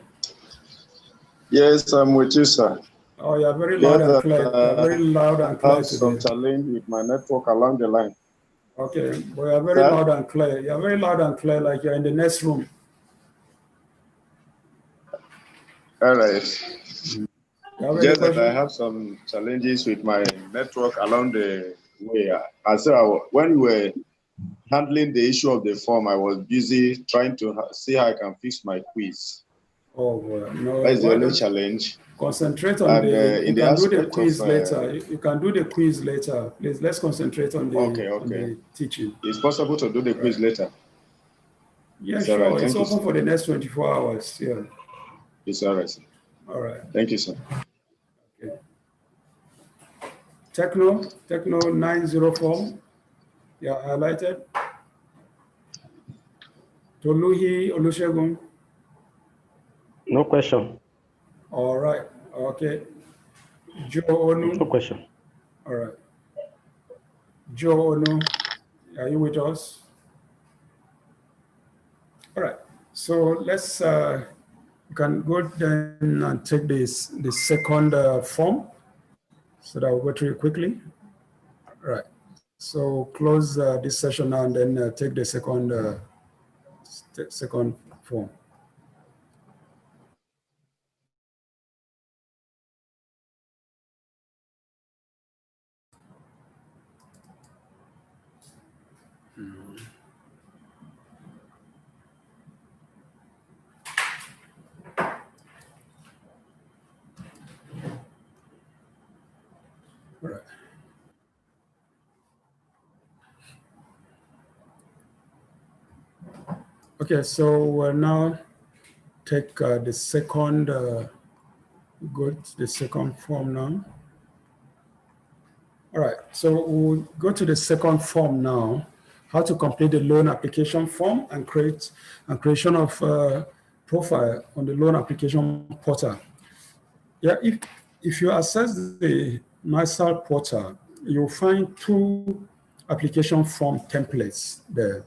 Yes, I'm with you, sir. Oh, you're very loud and clear. You're very loud and clear I have some today. challenge with my network along the line. Okay, but you're very loud and clear. You're very loud and clear, like you're in the next room. All right. Just that I have some challenges with my network along the way. When we were handling the issue of the form, I was busy trying to see how I can fix my quiz. Oh, well, no. That's the only challenge. Concentrate on you can do the quiz later. You can do the quiz later. Please, let's concentrate on the, on the teaching. It's possible to do the quiz later. Yeah, sure. Right. It's open for the next 24 hours. Yeah. It's all right, sir. All right. Thank you, sir. Okay. Techno 904. Yeah, highlighted. Toluhi Olusegun. No question. All right. Okay. Joe Onu. No question. All right. Joe Onu, are you with us? All right. So let's you can go then and take the second form so that we'll go through it quickly. All right. So close this session now and then take the second form. All right. Okay, so we'll now take the second, go to the second form now. All right, so we'll go to the second form now, how to complete the loan application form and creation of profile on the loan application portal. Yeah, if you access the NISAL portal, you'll find two application form templates there,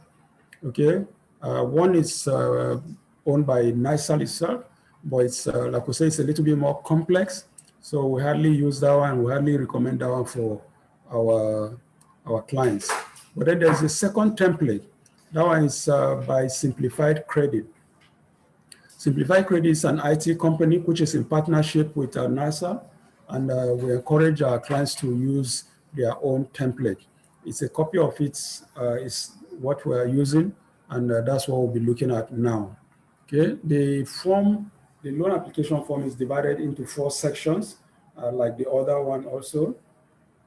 okay? One is owned by NISAL itself, but it's, like we say, it's a little bit more complex. So we hardly use that one, we hardly recommend that one for our clients. But then there's a second template. That one is by Simplified Credit. Simplified Credit is an IT company which is in partnership with NASA, and we encourage our clients to use their own template. It's a copy of it, is what we're using, and that's what we'll be looking at now. Okay, the loan application form is divided into 4 sections, like the other one also.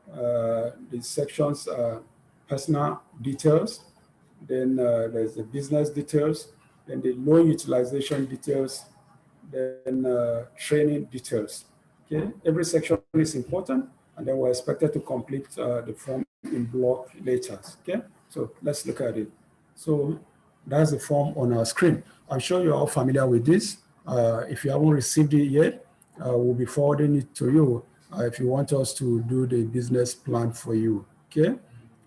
The sections are personal details, then there's the business details, then the loan utilization details, then training details. Okay, every section is important, and then we're expected to complete the form in block letters. Okay, so let's look at it. So that's the form on our screen. I'm sure you're all familiar with this. If you haven't received it yet, we'll be forwarding it to you if you want us to do the business plan for you. Okay,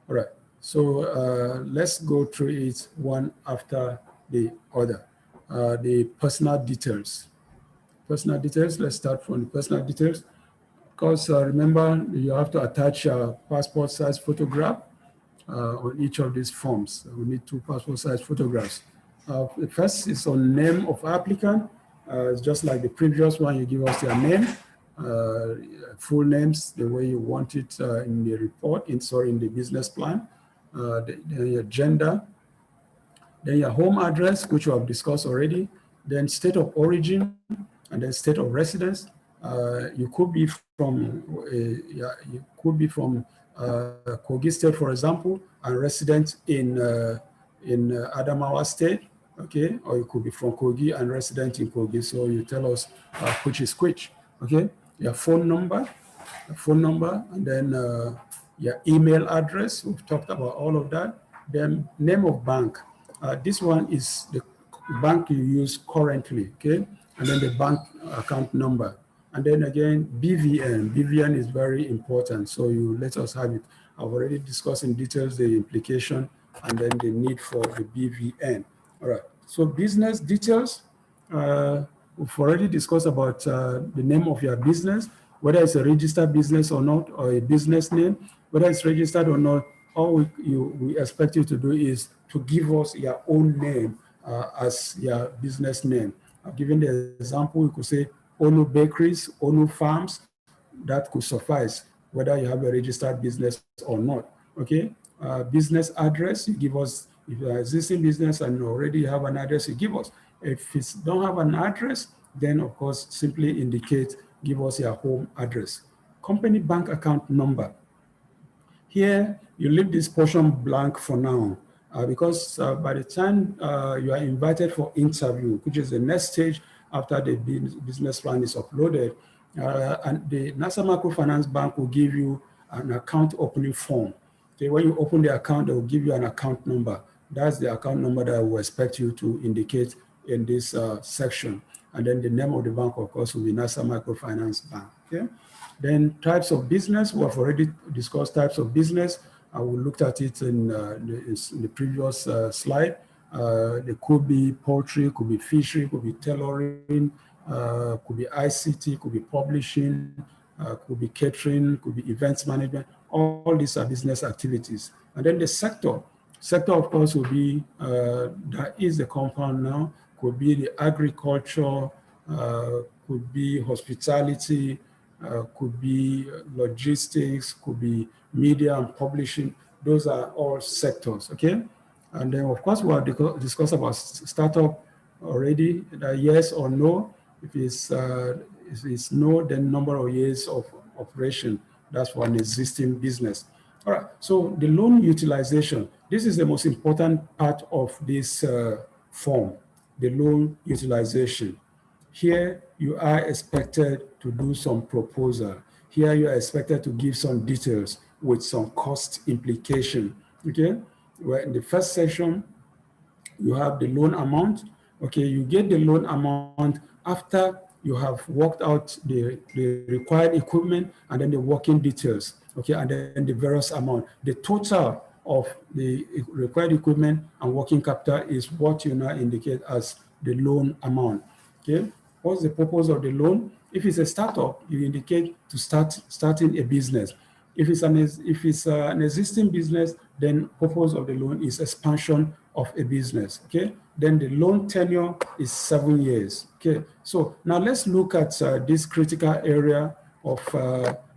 all right. So let's go through it one after the other. The personal details. Personal details, let's start from the personal details. Of course, remember, you have to attach a passport size photograph on each of these forms. We need 2 passport size photographs. The first is on name of applicant. It's just like the previous one, you give us their name, full names, the way you want it in the report, in the business plan, then your gender, then your home address, which we have discussed already, then state of origin, and then state of residence. You could be from Kogi State, for example, and resident in Adamawa State, okay? Or you could be from Kogi and resident in Kogi. So you tell us which is which, okay? Your phone number, and then your email address. We've talked about all of that. Then name of bank. This one is the bank you use currently, okay? And then the bank account number. And then again, BVN. BVN is very important, so you let us have it. I've already discussed in details the implication and then the need for the BVN. All right, so business details. We've already discussed about the name of your business, whether it's a registered business or not, or a business name, whether it's registered or not. All we expect you to do is to give us your own name as your business name. I've given the example, you could say Onu Bakeries, Onu Farms, that could suffice, whether you have a registered business or not, okay? Business address, you give us, if you're an existing business and already have an address, you give us. If you don't have an address, then of course, simply indicate, give us your home address. Company bank account number. Here, you leave this portion blank for now, because by the time you are invited for interview, which is the next stage after the business plan is uploaded, and the NASA Microfinance Bank will give you an account opening form. Okay, when you open the account, they will give you an account number. That's the account number that we expect you to indicate in this section. And then the name of the bank, of course, will be NASA Microfinance Bank. Okay. Then types of business, we have already discussed types of business. We looked at it in the previous slide. There could be poultry, could be fishery, could be tailoring, could be ICT, could be publishing, could be catering, could be events management. All these are business activities. And then the sector. Sector, of course, will be, that is the compound now, could be the agriculture, could be hospitality, could be logistics, could be media and publishing. Those are all sectors, okay? And then, of course, we have discussed about startup already, yes or no. If it's no, then number of years of operation. That's for an existing business. All right, so the loan utilization, this is the most important part of this form, the loan utilization. Here you are expected to do some proposal. Here you are expected to give some details with some cost implication, okay? Where in the first section, you have the loan amount. Okay, you get the loan amount after you have worked out the required equipment and then the working details, okay, and then the various amount. The total of the required equipment and working capital is what you now indicate as the loan amount, okay? What's the purpose of the loan? If it's a startup, you indicate to starting a business. If it's an existing business, then purpose of the loan is expansion of a business, okay? Then the loan tenure is 7 years, okay? So now let's look at this critical area of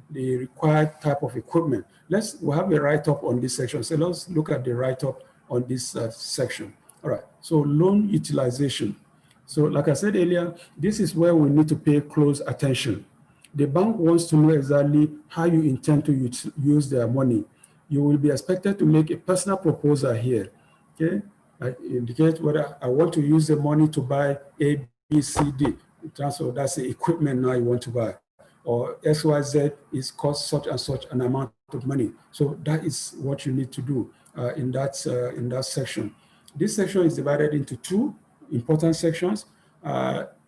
the required type of equipment. We'll have a write-up on this section. So let's look at the write-up on this section. All right, so loan utilization. So like I said earlier, this is where we need to pay close attention. The bank wants to know exactly how you intend to use their money. You will be expected to make a personal proposal here, okay? Like indicate whether I want to use the money to buy A, B, C, D. That's the equipment now you want to buy. Or XYZ is cost such and such an amount of money. So that is what you need to do in that section. This section is divided into two important sections.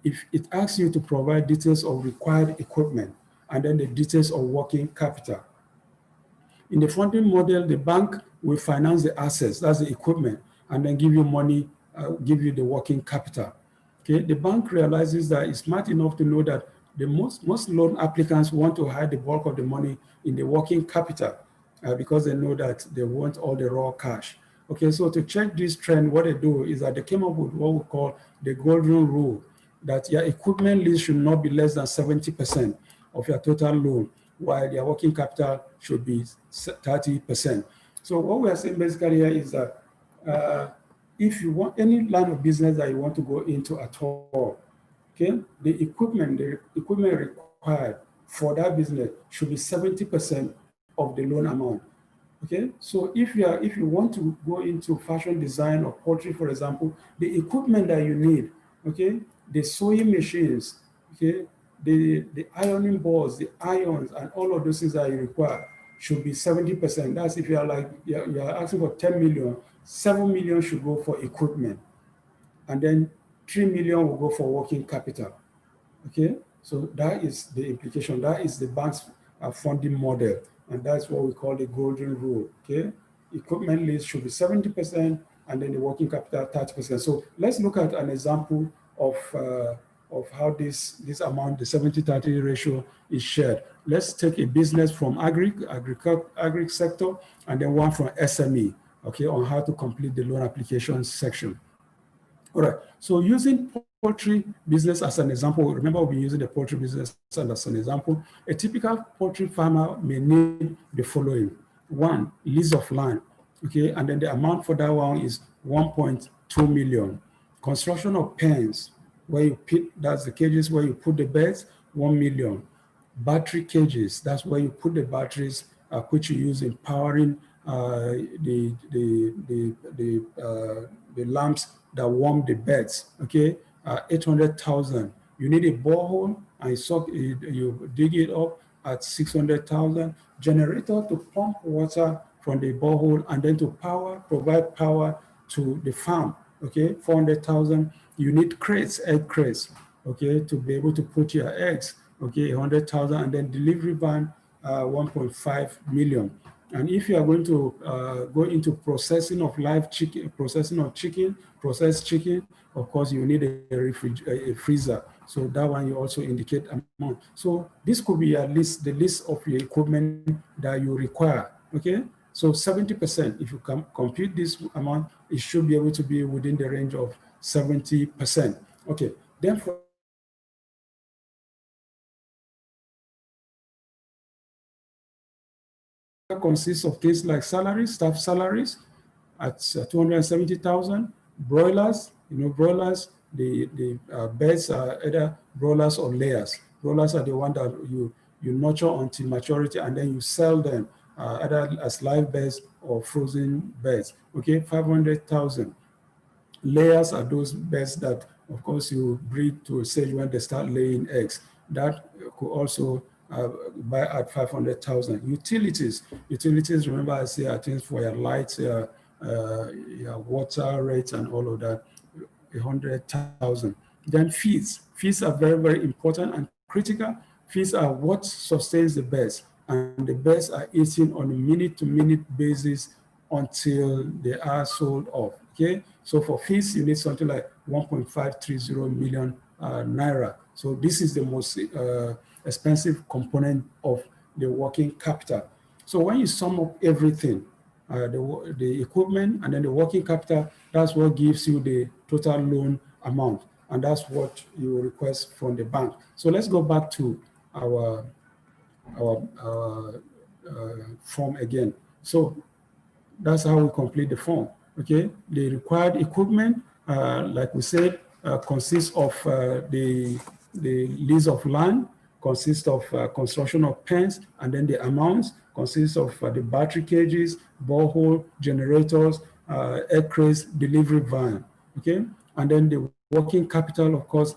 If it asks you to provide details of required equipment and then the details of working capital. In the funding model, the bank will finance the assets, that's the equipment, and then give you money, give you the working capital. Okay, the bank realizes that it's smart enough to know that the most loan applicants want to hide the bulk of the money in the working capital because they know that they want all the raw cash. Okay, so to check this trend, what they do is that they came up with what we call the golden rule, that your equipment lease should not be less than 70% of your total loan, while your working capital should be 30%. So what we are saying basically here is that if you want any line of business that you want to go into at all, okay, the equipment required for that business should be 70% of the loan amount. Okay, so if you want to go into fashion design or poultry, for example, the equipment that you need, okay, the sewing machines, okay, the ironing boards, the irons, and all of those things that you require should be 70%. That's if you're asking for 10 million, 7 million should go for equipment, and then 3 million will go for working capital. Okay, so that is the implication. That is the bank's funding model. And that's what we call the golden rule, okay? Equipment lease should be 70% and then the working capital 30%. So let's look at an example of how this amount, the 70-30 ratio is shared. Let's take a business from agri sector and then one from SME, okay, on how to complete the loan application section. All right, so using poultry business as an example, remember we've been using the poultry business as an example. A typical poultry farmer may need the following. One, lease of land, okay, and then the amount for that one is 1.2 million. Construction of pens, where you put, that's the cages where you put the birds, 1 million. Battery cages, that's where you put the batteries which you use in powering the lamps that warm the beds, okay, 800,000. You need a borehole and you dig it up at 600,000. Generator to pump water from the borehole and then to provide power to the farm, okay, 400,000. You need crates, egg crates, okay, to be able to put your eggs, okay, 100,000, and then delivery van, 1.5 million. And if you are going to go into processing of live chicken, processed chicken, of course, you need a freezer. So that one you also indicate amount. So this could be at least the list of your equipment that you require, okay? So 70%, if you compute this amount, it should be able to be within the range of 70%. Okay, then for consists of things like salaries, staff salaries at 270,000, broilers, broilers, the beds are either broilers or layers. Broilers are the one that you nurture until maturity, and then you sell them either as live birds or frozen birds. Okay, 500,000. Layers are those birds that, of course, you breed to a stage when they start laying eggs. That could also buy at 500,000. Utilities, remember I say, are things for your lights, your water rates and all of that, 100,000. Then fees are very, very important and critical. Fees are what sustains the birds, and the birds are eaten on a minute-to-minute basis until they are sold off. Okay, so for fees, you need something like 1.530 million naira. So this is the most expensive component of the working capital. So when you sum up everything, the equipment and then the working capital, that's what gives you the total loan amount, and that's what you request from the bank. So let's go back to our form again. So that's how we complete the form. Okay, the required equipment, like we said, consists of the lease of land, consists of construction of pens, and then the amounts consists of the battery cages, borehole, generators, air cranes, delivery van. Okay, and then the working capital, of course,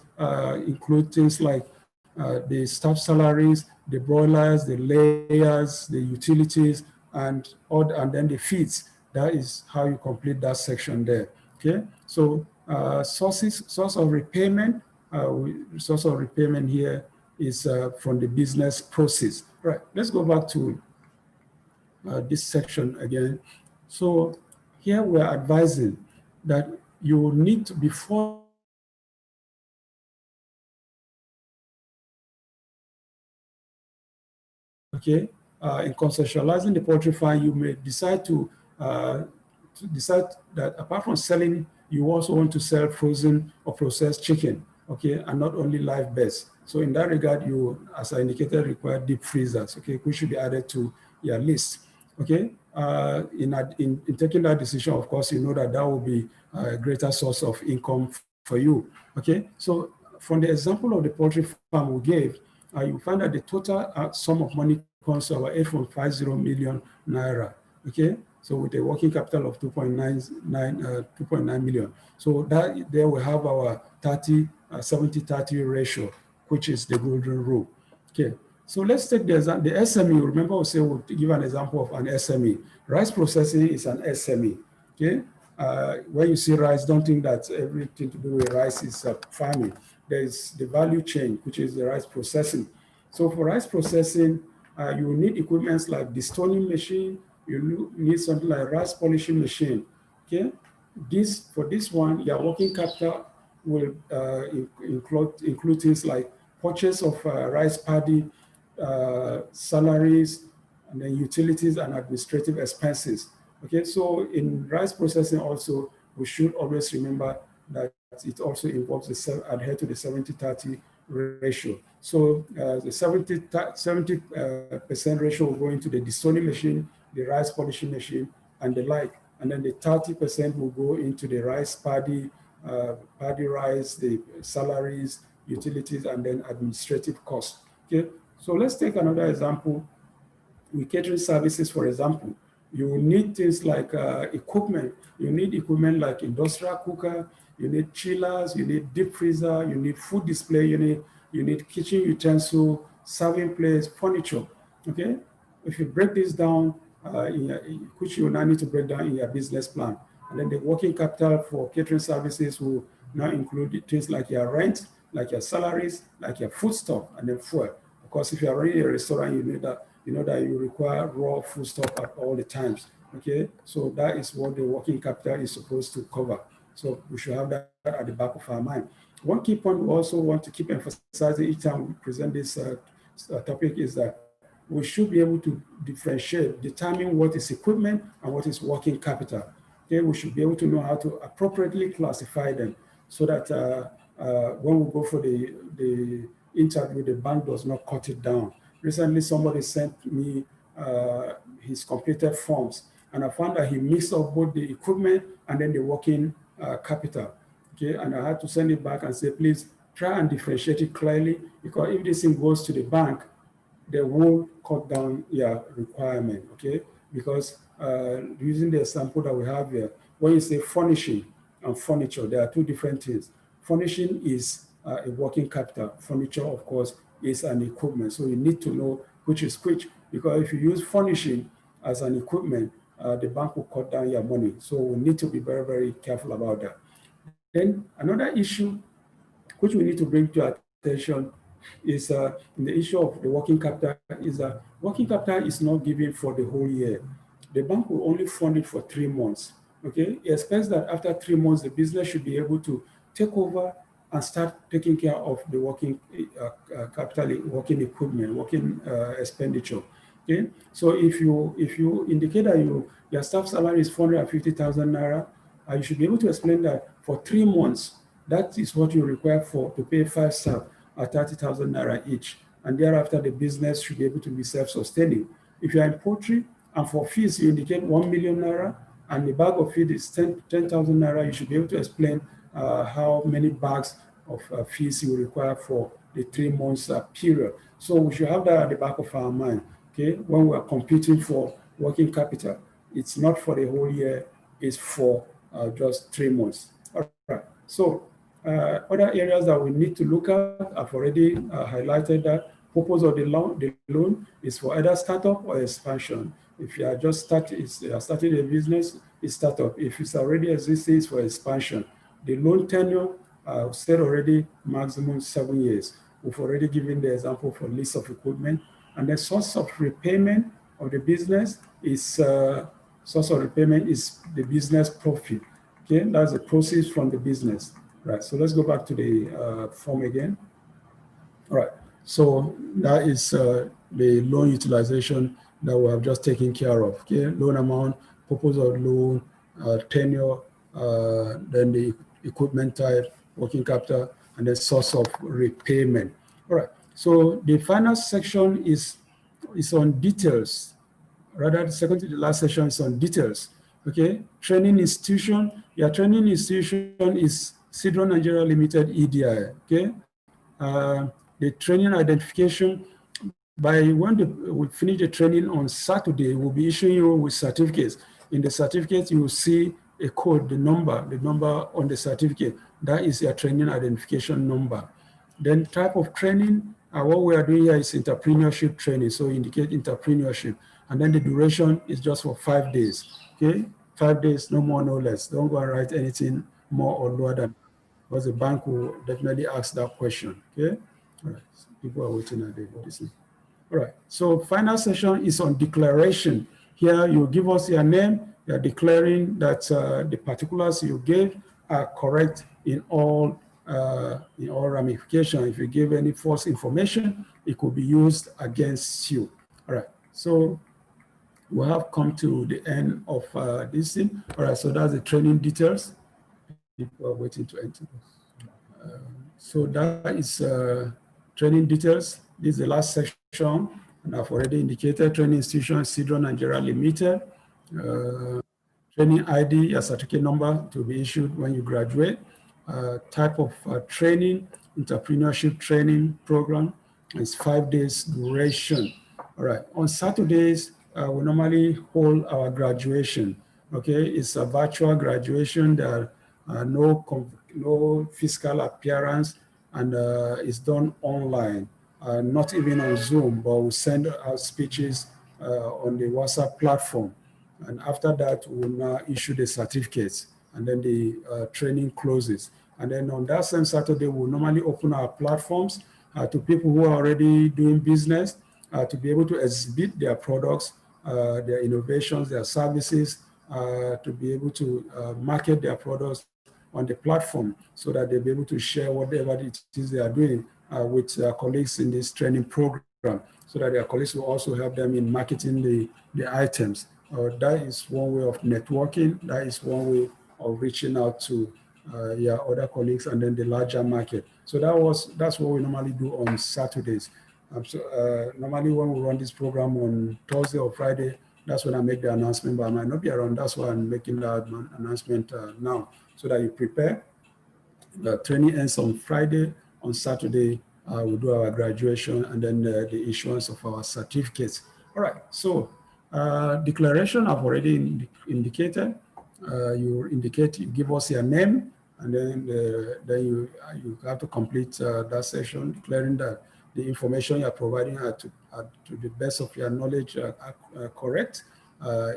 include things like the staff salaries, the broilers, the layers, the utilities, and then the feeds. That is how you complete that section there. Okay, so source of repayment. Source of repayment here is from the business process. Right. Let's go back to this section again. So here we're advising that you need to, before okay, in conceptualizing the poultry farm, you may decide to decide that apart from selling, you also want to sell frozen or processed chicken, okay, and not only live birds. So in that regard, you, as I indicated, require deep freezers, okay, which should be added to your list, okay. In taking that decision, of course, you know that that will be a greater source of income for you, okay. So from the example of the poultry farm we gave, you find that the total sum of money comes to about 8.50 million naira, okay? So with a working capital of 2.9 million. So that there we have our 70-30 ratio, which is the golden rule, okay? So let's take the SME. Remember, we'll give an example of an SME. Rice processing is an SME, okay? When you see rice, don't think that everything to do with rice is farming. There is the value chain, which is the rice processing. So for rice processing, you will need equipments like the stoning machine. You need something like rice polishing machine. Okay, for this one, your working capital will include things like purchase of rice paddy, salaries, and then utilities and administrative expenses. Okay, so in rice processing also, we should always remember that it also involves adhere to the 70-30 ratio. So the 70% ratio will go into the destoning machine, the rice polishing machine, and the like. And then the 30% will go into the rice paddy, rice, the salaries, utilities, and then administrative costs. Okay, so let's take another example. With catering services, for example, you will need things like equipment. You need equipment like industrial cooker, you need chillers, you need deep freezer, you need food display unit, you need kitchen utensil, serving plates, furniture, okay? If you break this down, which you will now need to break down in your business plan, and then the working capital for catering services will now include things like your rent, like your salaries, like your foodstuff, and then fuel. Of course, if you are running a restaurant, you know that you require raw foodstuff at all the times, okay? So that is what the working capital is supposed to cover. So we should have that at the back of our mind. One key point we also want to keep emphasizing each time we present this topic is that we should be able to differentiate, determine what is equipment and what is working capital. Okay, we should be able to know how to appropriately classify them so that when we go for the interview, the bank does not cut it down. Recently, somebody sent me his completed forms, and I found that he mixed up both the equipment and then the working capital. Okay, and I had to send it back and say, please try and differentiate it clearly, because if this thing goes to the bank, they will cut down your requirement, okay? Because using the example that we have here, when you say furnishing and furniture, there are two different things. Furnishing is a working capital. Furniture, of course, is an equipment. So you need to know which is which, because if you use furnishing as an equipment, the bank will cut down your money. So we need to be very, very careful about that. Then another issue which we need to bring to attention is in the issue of the working capital is that working capital is not given for the whole year. The bank will only fund it for 3 months. Okay, it expects that after 3 months, the business should be able to take over and start taking care of the working capital, working equipment, working expenditure. Okay, so if you indicate that your staff salary is 450,000 naira, you should be able to explain that for 3 months, that is what you require to pay 5 staff at 30,000 naira each. And thereafter, the business should be able to be self-sustaining. If you are in poultry and for fees, you indicate 1 million naira and the bag of feed is 10,000 naira, you should be able to explain how many bags of fees you require for the 3 months period. So we should have that at the back of our mind, okay? When we are competing for working capital, it's not for the whole year, it's for just 3 months. All right, so other areas that we need to look at, I've already highlighted that. Purpose of the loan is for either startup or expansion. If you are just starting a business, it's startup. If it's already existing, it's for expansion. The loan tenure, said already, maximum 7 years. We've already given the example for lease of equipment. And the source of repayment of the business is the business profit. Okay, that's the proceeds from the business. Right, so let's go back to the form again. All right, so that is the loan utilization that we have just taken care of. Okay, loan amount, purpose of loan, tenure, then the equipment type, working capital, and the source of repayment. All right, so the final section is on details. Rather, the second to the last section is on details. Okay, training institution. Your training institution is Sidron Nigeria Limited-EDI. Okay, the training identification. By when we finish the training on Saturday, we'll be issuing you with certificates. In the certificate, you will see a code, the number on the certificate. That is your training identification number. Then type of training, what we are doing here is entrepreneurship training. So indicate entrepreneurship. And then the duration is just for 5 days. Okay, 5 days, no more, no less. Don't go and write anything more or lower than, because the bank will definitely ask that question. Okay, all right. So people are waiting at the listening. All right, so final session is on declaration. Here you give us your name, you're declaring that the particulars you gave are correct in all ramifications. If you give any false information, it could be used against you. All right, so we have come to the end of this thing. All right, so that's the training details. People are waiting to enter. So that is training details. This is the last section, and I've already indicated training institution, Sidron Nigeria Limited. Training ID, your certificate number to be issued when you graduate. Type of training, entrepreneurship training program. It's 5 days duration. All right, on Saturdays, we normally hold our graduation. Okay, it's a virtual graduation. There are no physical appearance, and it's done online. Not even on Zoom, but we send our speeches on the WhatsApp platform. And after that, we'll now issue the certificates, and then the training closes. And then on that same Saturday, we'll normally open our platforms to people who are already doing business to be able to exhibit their products, their innovations, their services, to be able to market their products on the platform so that they'll be able to share whatever it is they are doing with their colleagues in this training program, so that their colleagues will also help them in marketing the items. That is one way of networking. That is one way of reaching out to your other colleagues and then the larger market. So that's what we normally do on Saturdays. Normally when we run this program on Thursday or Friday, that's when I make the announcement, but I might not be around. That's why I'm making that announcement now, so that you prepare. The training ends on Friday. On Saturday, we do our graduation, and then the issuance of our certificates. All right, so declaration I've already indicated. You give us your name, and then you have to complete that section declaring that the information you're providing to the best of your knowledge are correct.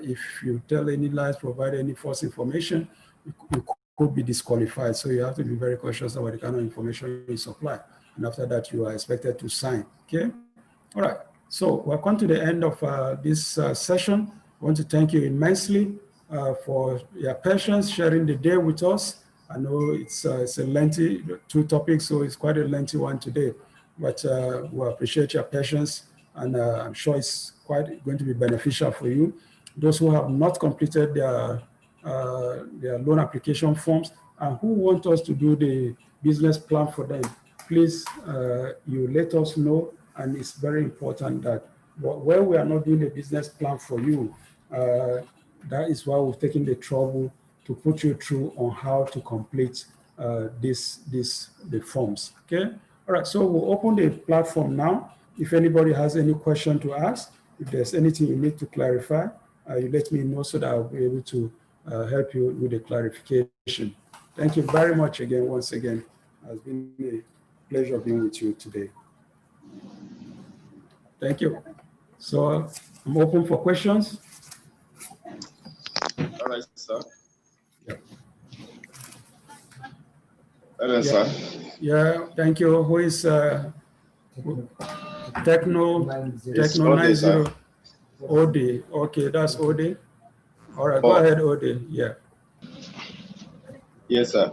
If you tell any lies, provide any false information, you could be disqualified. So you have to be very cautious about the kind of information you supply. And after that, you are expected to sign. Okay. All right. So we've come to the end of this session. I want to thank you immensely for your patience sharing the day with us. I know it's a lengthy two topics, so it's quite a lengthy one today. But we appreciate your patience, and I'm sure it's quite going to be beneficial for you. Those who have not completed their loan application forms and who want us to do the business plan for them, please, you let us know. And it's very important that where we are not doing a business plan for you, that is why we've taken the trouble to put you through on how to complete the forms. Okay. All right. So we'll open the platform now. If anybody has any question to ask, if there's anything you need to clarify, you let me know so that I'll be able to help you with the clarification. Thank you very much again, once again. It has been a pleasure being with you today. Thank you. So I'm open for questions. All right, sir. Yeah. Hello, sir. Yeah, thank you. Who is Techno 90 OD? Okay, that's OD. All right, go ahead, OD. Yeah. Yes, sir.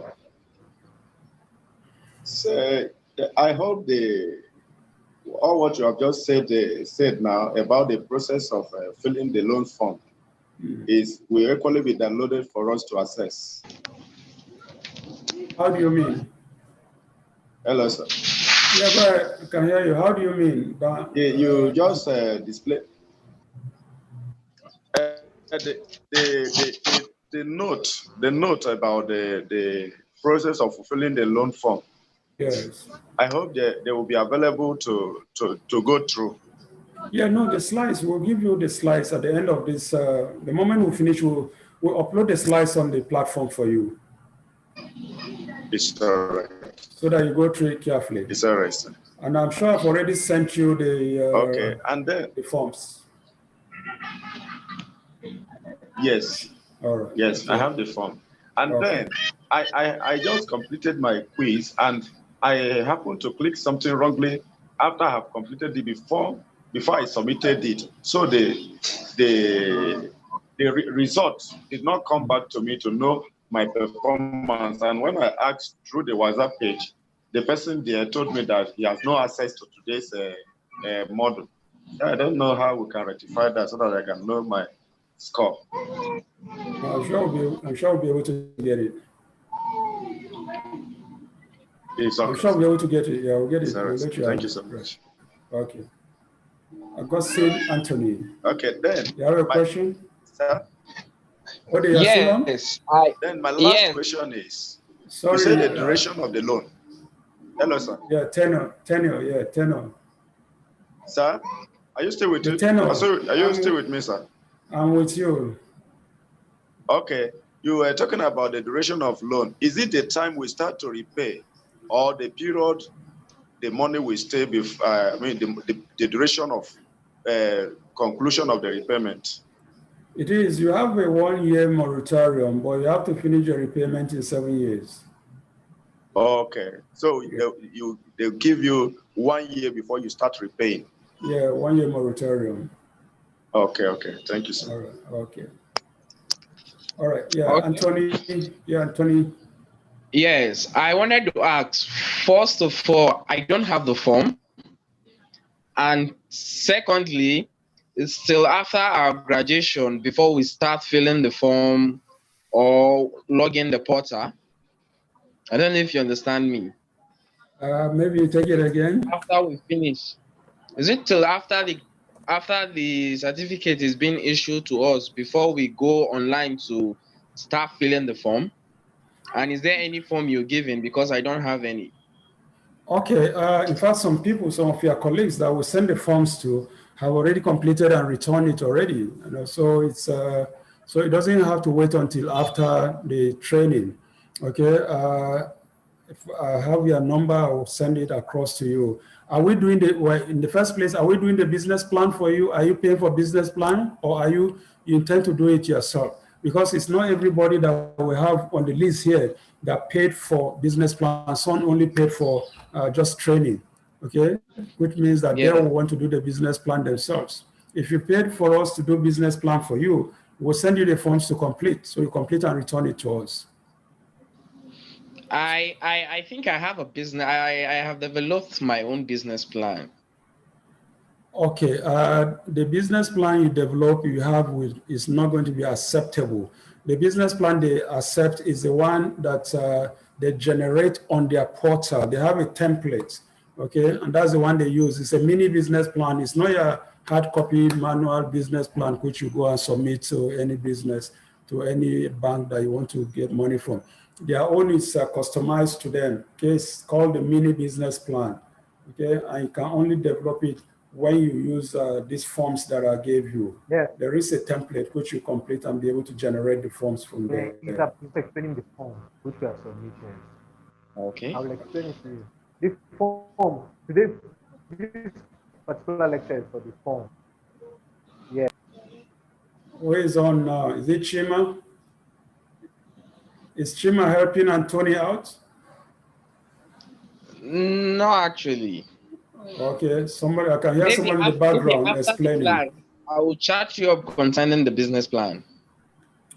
So I hope all what you have just said now about the process of filling the loan form will equally be downloaded for us to access. How do you mean? Hello, sir. Yeah, but I can hear you. How do you mean? You just display the note about the process of fulfilling the loan form. Yes. I hope they will be available to go through. Yeah, no, the slides, we'll give you the slides at the end of this. The moment we finish, we'll upload the slides on the platform for you. It's all right. So that you go through it carefully. It's all right, sir. And I'm sure I've already sent you the and then the forms. Yes. All right. Yes, okay. I have the form. And then I just completed my quiz, and I happened to click something wrongly after I have completed it before I submitted it. So the result did not come back to me to know my performance. And when I asked through the WhatsApp page, the person there told me that he has no access to today's model. I don't know how we can rectify that so that I can know my score. I'm sure we'll be able to get it. It's okay. I'm sure we'll be able to get it. Yeah, we'll get it. We'll let you Thank you so much. Okay. Augustine Anthony. Okay, then. You have a question? Sir? What are you still on? Then my last question is, sorry, you said the duration of the loan. Hello, sir. Yeah, tenor, yeah, tenor. Sir, are you still with me? Are you still with me, sir? I'm with you. Okay, you were talking about the duration of loan. Is it the time we start to repay, or the period the money will stay before? The duration of conclusion of the repayment. It is. You have a 1-year moratorium, but you have to finish your repayment in 7 years. Okay, so they'll give you 1 year before you start repaying. Yeah, 1-year moratorium. Okay, thank you, sir. All right, okay. All right, yeah, okay. Anthony. Yeah, Anthony. Yes, I wanted to ask, first of all, I don't have the form. And secondly, it's still after our graduation before we start filling the form or log in the portal. I don't know if you understand me. Maybe you take it again. After we finish. Is it till after the certificate is being issued to us before we go online to start filling the form? And is there any form you're giving? Because I don't have any. Okay, in fact, some of your colleagues that will send the forms to have already completed and returned it already. You know, so it's so it doesn't have to wait until after the training. Okay, if I have your number, I will send it across to you. Are we doing well, in the first place, are we doing the business plan for you? Are you paying for business plan, or are you intend to do it yourself? Because it's not everybody that we have on the list here that paid for business plan. Some only paid for just training, okay? Which means that they will want to do the business plan themselves. If you paid for us to do business plan for you, we'll send you the forms to complete. So you complete and return it to us. I think I have a business. I have developed my own business plan. Okay, the business plan you develop, you have is not going to be acceptable. The business plan they accept is the one that they generate on their portal. They have a template, okay, and that's the one they use. It's a mini business plan. It's not a hard copy manual business plan which you go and submit to any business, to any bank that you want to get money from. Their own is customized to them. Okay, it's called the mini business plan. Okay, and you can only develop it when you use these forms that I gave you. Yeah. There is a template which you complete and be able to generate the forms from there. He's explaining the form which we are submitting. Okay. I will explain it to you. This form, today, this particular lecture is for the form. Yeah. Who is on now? Is it Chima? Is Chima helping Anthony out? No, actually. Okay, somebody, I can hear someone in the background explaining. Class, I will chat you up concerning the business plan.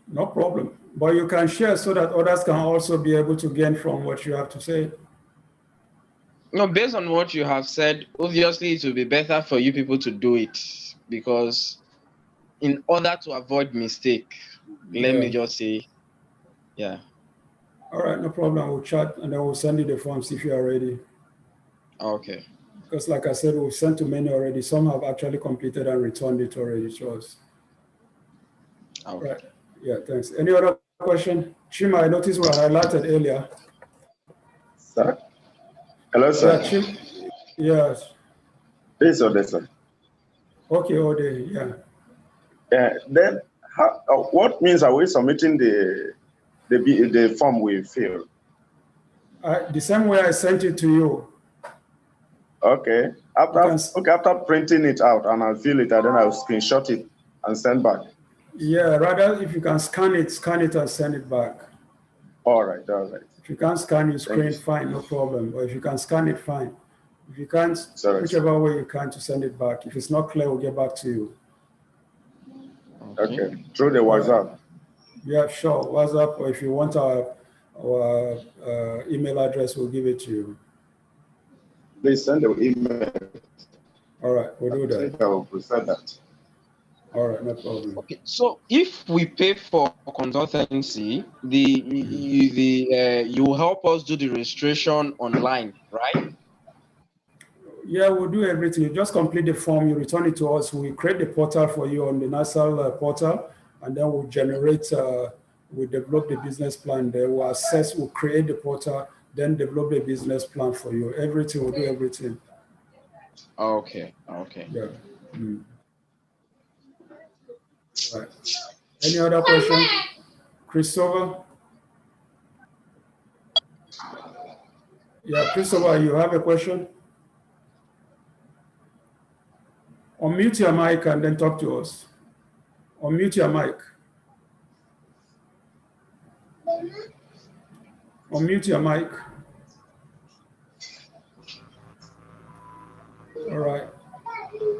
No problem. But you can share so that others can also be able to gain from what you have to say. No, based on what you have said, obviously it will be better for you people to do it, because in order to avoid mistake, let me just say, yeah. All right, no problem. We'll chat and then we'll send you the forms if you are ready. Okay. Because like I said, we've sent to many already. Some have actually completed and returned it already to us. Okay. Right. Yeah, thanks. Any other question? Chima, I noticed we were highlighted earlier. Sir? Hello, sir. Yeah, Chima. Yes. This or this, sir? Okay, Ode, yeah. Then, what means are we submitting the form we fill? The same way I sent it to you. Okay. After printing it out and I'll fill it, and then I'll screenshot it and send back. Yeah, rather if you can scan it and send it back. All right, all right. If you can't scan your screen, fine, no problem. But if you can scan it, fine. If you can't, whichever way you can to send it back. If it's not clear, we'll get back to you. Okay, through the WhatsApp. Yeah, sure, WhatsApp, or if you want our email address, we'll give it to you. Please send the email. All right, we'll do that. I think I will prefer that. All right, no problem. Okay, so if we pay for consultancy, you help us do the registration online, right? Yeah, we'll do everything. You just complete the form, you return it to us. We create the portal for you on the national portal, and then we'll generate, we develop the business plan there. We'll assess, we'll create the portal, then develop a business plan for you. Everything, we'll do everything. Okay, okay. Yeah. Right. Any other question? Christopher? Yeah, Christopher, you have a question? Unmute your mic and then talk to us. Unmute your mic. Unmute your mic. All right.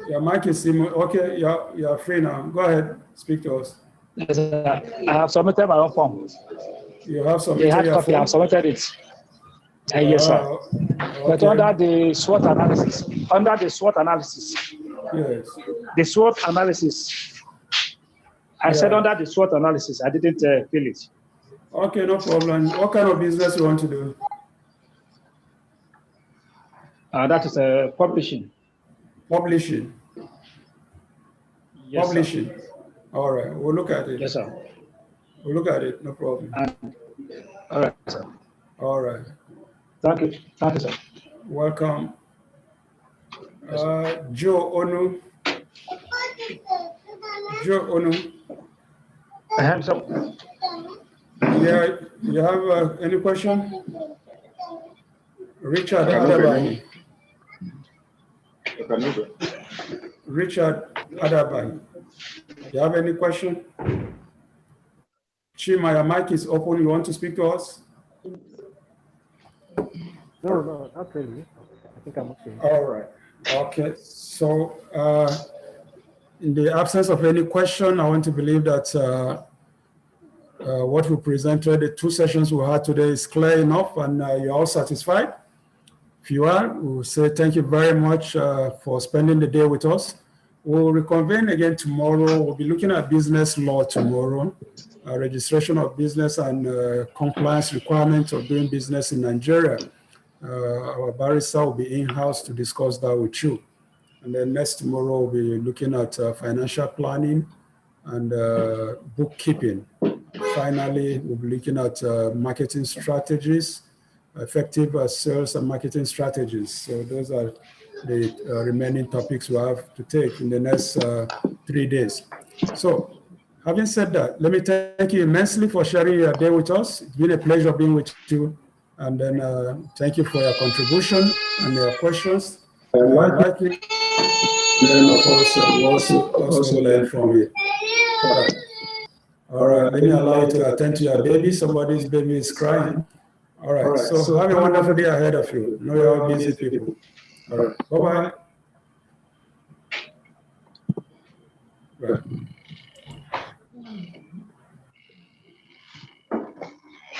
Your mic is okay. You're free now. Go ahead. Speak to us. Yes, I have submitted my own form. You have submitted hard your copy, form? I've submitted it. Yes, sir. Okay. But under the SWOT analysis, Yes. The SWOT analysis, I said under the SWOT analysis, I didn't fill it. Okay, no problem. What kind of business you want to do? That is publishing. Publishing. Yes, publishing. Sir. All right, we'll look at it. Yes, sir. We'll look at it, no problem. All right, sir. All right. Thank you, sir. Welcome. Joe Onu. Joe Onu. Hands up. Yeah, you have any question? Richard Adabai. Richard Adabai. You have any question? Chima, your mic is open. You want to speak to us? No, not really. I think I'm okay. All right. Okay. So in the absence of any question, I want to believe that what we presented, the 2 sessions we had today is clear enough and you're all satisfied. If you are, we'll say thank you very much for spending the day with us. We'll reconvene again tomorrow. We'll be looking at business law tomorrow, registration of business and compliance requirements of doing business in Nigeria. Our barrister will be in-house to discuss that with you. And then next tomorrow, we'll be looking at financial planning and bookkeeping. Finally, we'll be looking at marketing strategies, effective sales and marketing strategies. So those are the remaining topics we have to take in the next 3 days. So having said that, let me thank you immensely for sharing your day with us. It's been a pleasure being with you. And then thank you for your contribution and your questions. Like you, of course, also learn from it. All right, let me allow you to attend to your baby. Somebody's baby is crying. All right, so have a wonderful day ahead of you. I know you're all busy people. All right, bye-bye. Right.